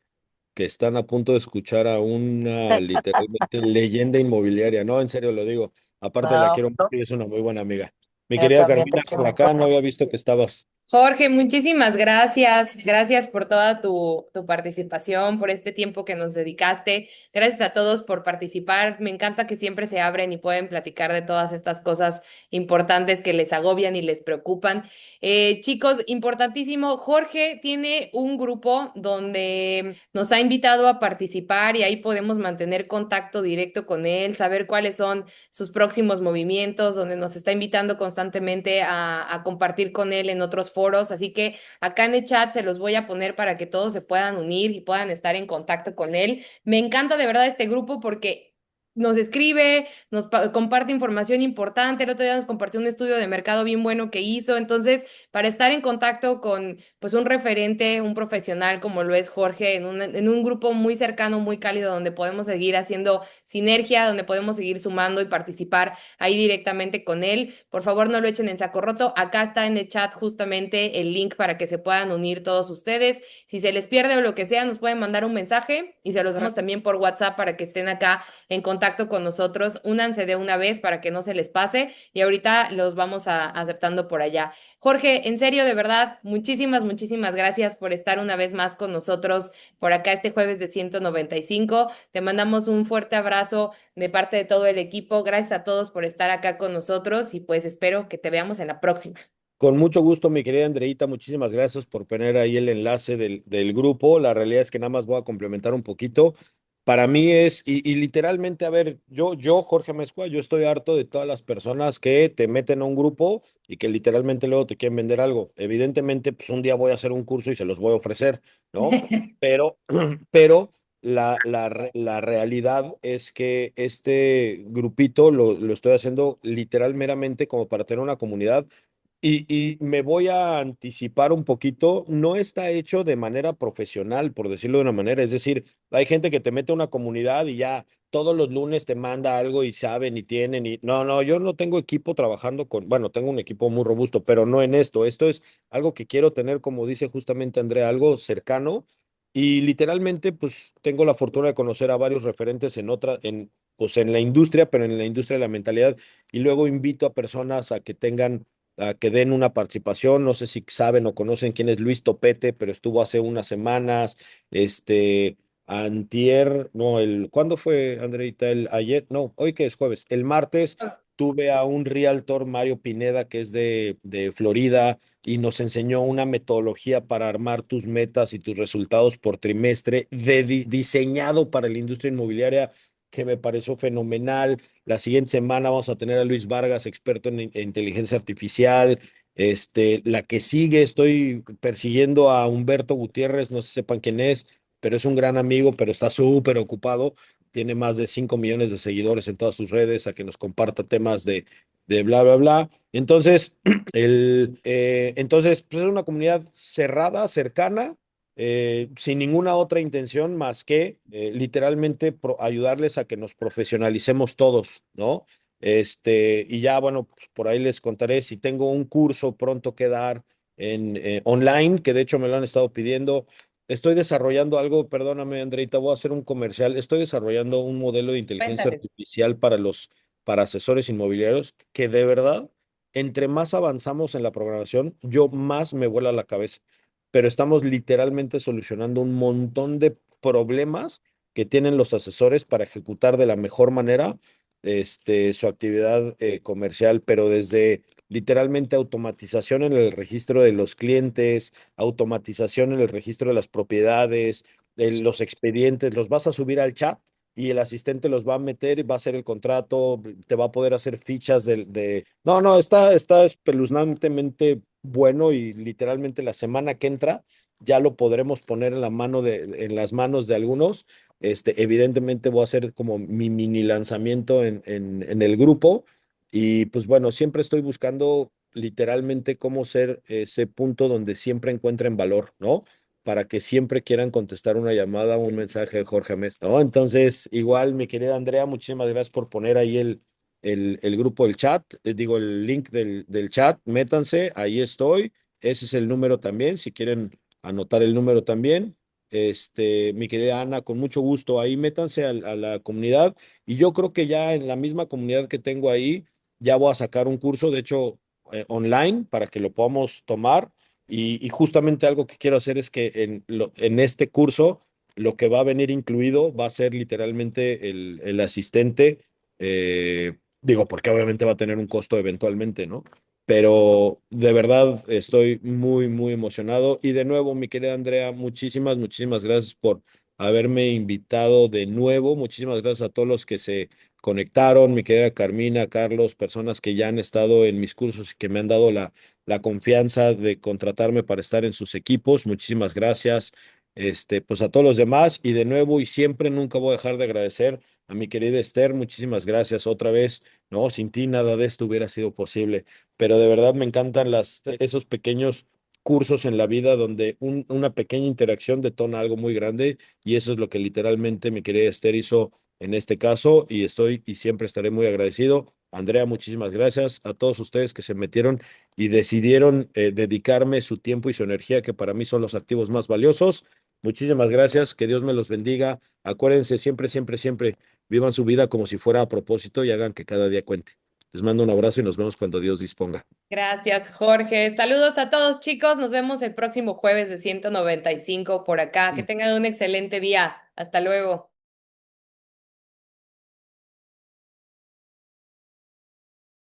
que están a punto de escuchar a una literalmente leyenda inmobiliaria. No, en serio lo digo. Aparte la No, quiero mucho y es una muy buena amiga. Mi yo querida también te Carmina, por quiero. acá no había visto que estabas. Jorge, muchísimas gracias. Gracias por toda tu participación, por este tiempo que nos dedicaste. Gracias a todos por participar. Me encanta que siempre se abren y pueden platicar de todas estas cosas importantes que les agobian y les preocupan. Chicos, importantísimo, Jorge tiene un grupo donde nos ha invitado a participar y ahí podemos mantener contacto directo con él, saber cuáles son sus próximos movimientos, donde nos está invitando constantemente a compartir con él en otros foros. Así que acá en el chat se los voy a poner para que todos se puedan unir y puedan estar en contacto con él. Me encanta de verdad este grupo porque nos escribe, comparte información importante. El otro día nos compartió un estudio de mercado bien bueno que hizo. Entonces, para estar en contacto con pues un referente, un profesional como lo es Jorge, en un grupo muy cercano, muy cálido, donde podemos seguir haciendo sinergia, donde podemos seguir sumando y participar ahí directamente con él. Por favor, no lo echen en saco roto. Acá está en el chat justamente el link para que se puedan unir todos ustedes. Si se les pierde o lo que sea, nos pueden mandar un mensaje y se los damos también por WhatsApp para que estén acá en contacto con nosotros. Únanse de una vez para que no se les pase y ahorita los vamos aceptando por allá. Jorge, en serio, de verdad, muchísimas gracias por estar una vez más con nosotros por acá este jueves de 195. Te mandamos un fuerte abrazo de parte de todo el equipo. Gracias a todos por estar acá con nosotros y pues espero que te veamos en la próxima. Con mucho gusto, mi querida Andreita, muchísimas gracias por poner ahí el enlace del grupo. La realidad es que nada más voy a complementar un poquito. Para mí y literalmente, a ver, Jorge Mezcua, yo estoy harto de todas las personas que te meten a un grupo y que literalmente luego te quieren vender algo. Evidentemente, pues un día voy a hacer un curso y se los voy a ofrecer, ¿no? Pero, pero la realidad es que este grupito lo estoy haciendo literal meramente como para tener una comunidad Y me voy a anticipar un poquito, no está hecho de manera profesional, por decirlo de una manera. Es decir, hay gente que te mete a una comunidad y ya todos los lunes te manda algo y saben y tienen. Y no, no, yo no tengo equipo trabajando con, bueno, tengo un equipo muy robusto, pero no en esto. Esto es algo que quiero tener, como dice justamente Andrea, algo cercano. Y literalmente, pues tengo la fortuna de conocer a varios referentes en otra, pues en la industria, pero en la industria de la mentalidad. Y luego invito a personas a que tengan a que den una participación. No sé si saben o conocen quién es Luis Topete, pero estuvo hace unas semanas. Antier, no, ¿cuándo fue, Andreita? Ayer, no, hoy que es jueves, el martes tuve a un realtor, Mario Pineda, que es de Florida, y nos enseñó una metodología para armar tus metas y tus resultados por trimestre, diseñado para la industria inmobiliaria, que me pareció fenomenal. La siguiente semana vamos a tener a Luis Vargas, experto en inteligencia artificial. La que sigue, estoy persiguiendo a Humberto Gutiérrez, no sé si sepan quién es, pero es un gran amigo, pero está súper ocupado. Tiene más de 5 millones de seguidores en todas sus redes, a que nos comparta temas de bla, bla, bla. Entonces, pues es una comunidad cerrada, cercana, sin ninguna otra intención más que literalmente ayudarles a que nos profesionalicemos todos, ¿no? Y ya, bueno, pues por ahí les contaré si tengo un curso pronto que dar en online, que de hecho me lo han estado pidiendo. Estoy desarrollando algo, perdóname, Andreita, voy a hacer un comercial. Estoy desarrollando un modelo de inteligencia Cuéntales. artificial para asesores inmobiliarios que de verdad, entre más avanzamos en la programación, yo más me vuela la cabeza, pero estamos literalmente solucionando un montón de problemas que tienen los asesores para ejecutar de la mejor manera su actividad comercial, pero desde literalmente automatización en el registro de los clientes, automatización en el registro de las propiedades, de los expedientes, los vas a subir al chat y el asistente los va a meter y va a hacer el contrato, te va a poder hacer fichas No, no, está espeluznantemente bueno, y literalmente la semana que entra ya lo podremos poner en las manos de algunos. Evidentemente voy a hacer como mi mini lanzamiento en el grupo, y pues bueno, siempre estoy buscando literalmente cómo ser ese punto donde siempre encuentren valor, ¿no? Para que siempre quieran contestar una llamada o un mensaje de Jorge Mes, ¿no? Entonces, igual, mi querida Andrea, muchísimas gracias por poner ahí el grupo del chat, digo, el link del chat, métanse, ahí estoy, ese es el número también, si quieren anotar el número también. Mi querida Ana, con mucho gusto, ahí métanse a la comunidad, y yo creo que ya en la misma comunidad que tengo ahí, ya voy a sacar un curso, de hecho, online, para que lo podamos tomar. Y justamente algo que quiero hacer es que en este curso lo que va a venir incluido va a ser literalmente el asistente, digo, porque obviamente va a tener un costo eventualmente, ¿no? Pero de verdad estoy muy, muy emocionado. Y de nuevo, mi querida Andrea, muchísimas, muchísimas gracias por haberme invitado de nuevo. Muchísimas gracias a todos los que se conectaron, mi querida Carmina, Carlos, personas que ya han estado en mis cursos y que me han dado la confianza de contratarme para estar en sus equipos. Muchísimas gracias. Pues a todos los demás, y de nuevo y siempre nunca voy a dejar de agradecer a mi querida Esther. Muchísimas gracias otra vez. No, sin ti nada de esto hubiera sido posible, pero de verdad me encantan esos pequeños cursos en la vida donde una pequeña interacción detona algo muy grande, y eso es lo que literalmente mi querida Esther hizo en este caso, y estoy y siempre estaré muy agradecido. Andrea, muchísimas gracias a todos ustedes que se metieron y decidieron dedicarme su tiempo y su energía, que para mí son los activos más valiosos. Muchísimas gracias, que Dios me los bendiga. Acuérdense, siempre, siempre, siempre, vivan su vida como si fuera a propósito y hagan que cada día cuente. Les mando un abrazo y nos vemos cuando Dios disponga. Gracias, Jorge. Saludos a todos, chicos. Nos vemos el próximo jueves de 195 por acá. Que tengan un excelente día. Hasta luego.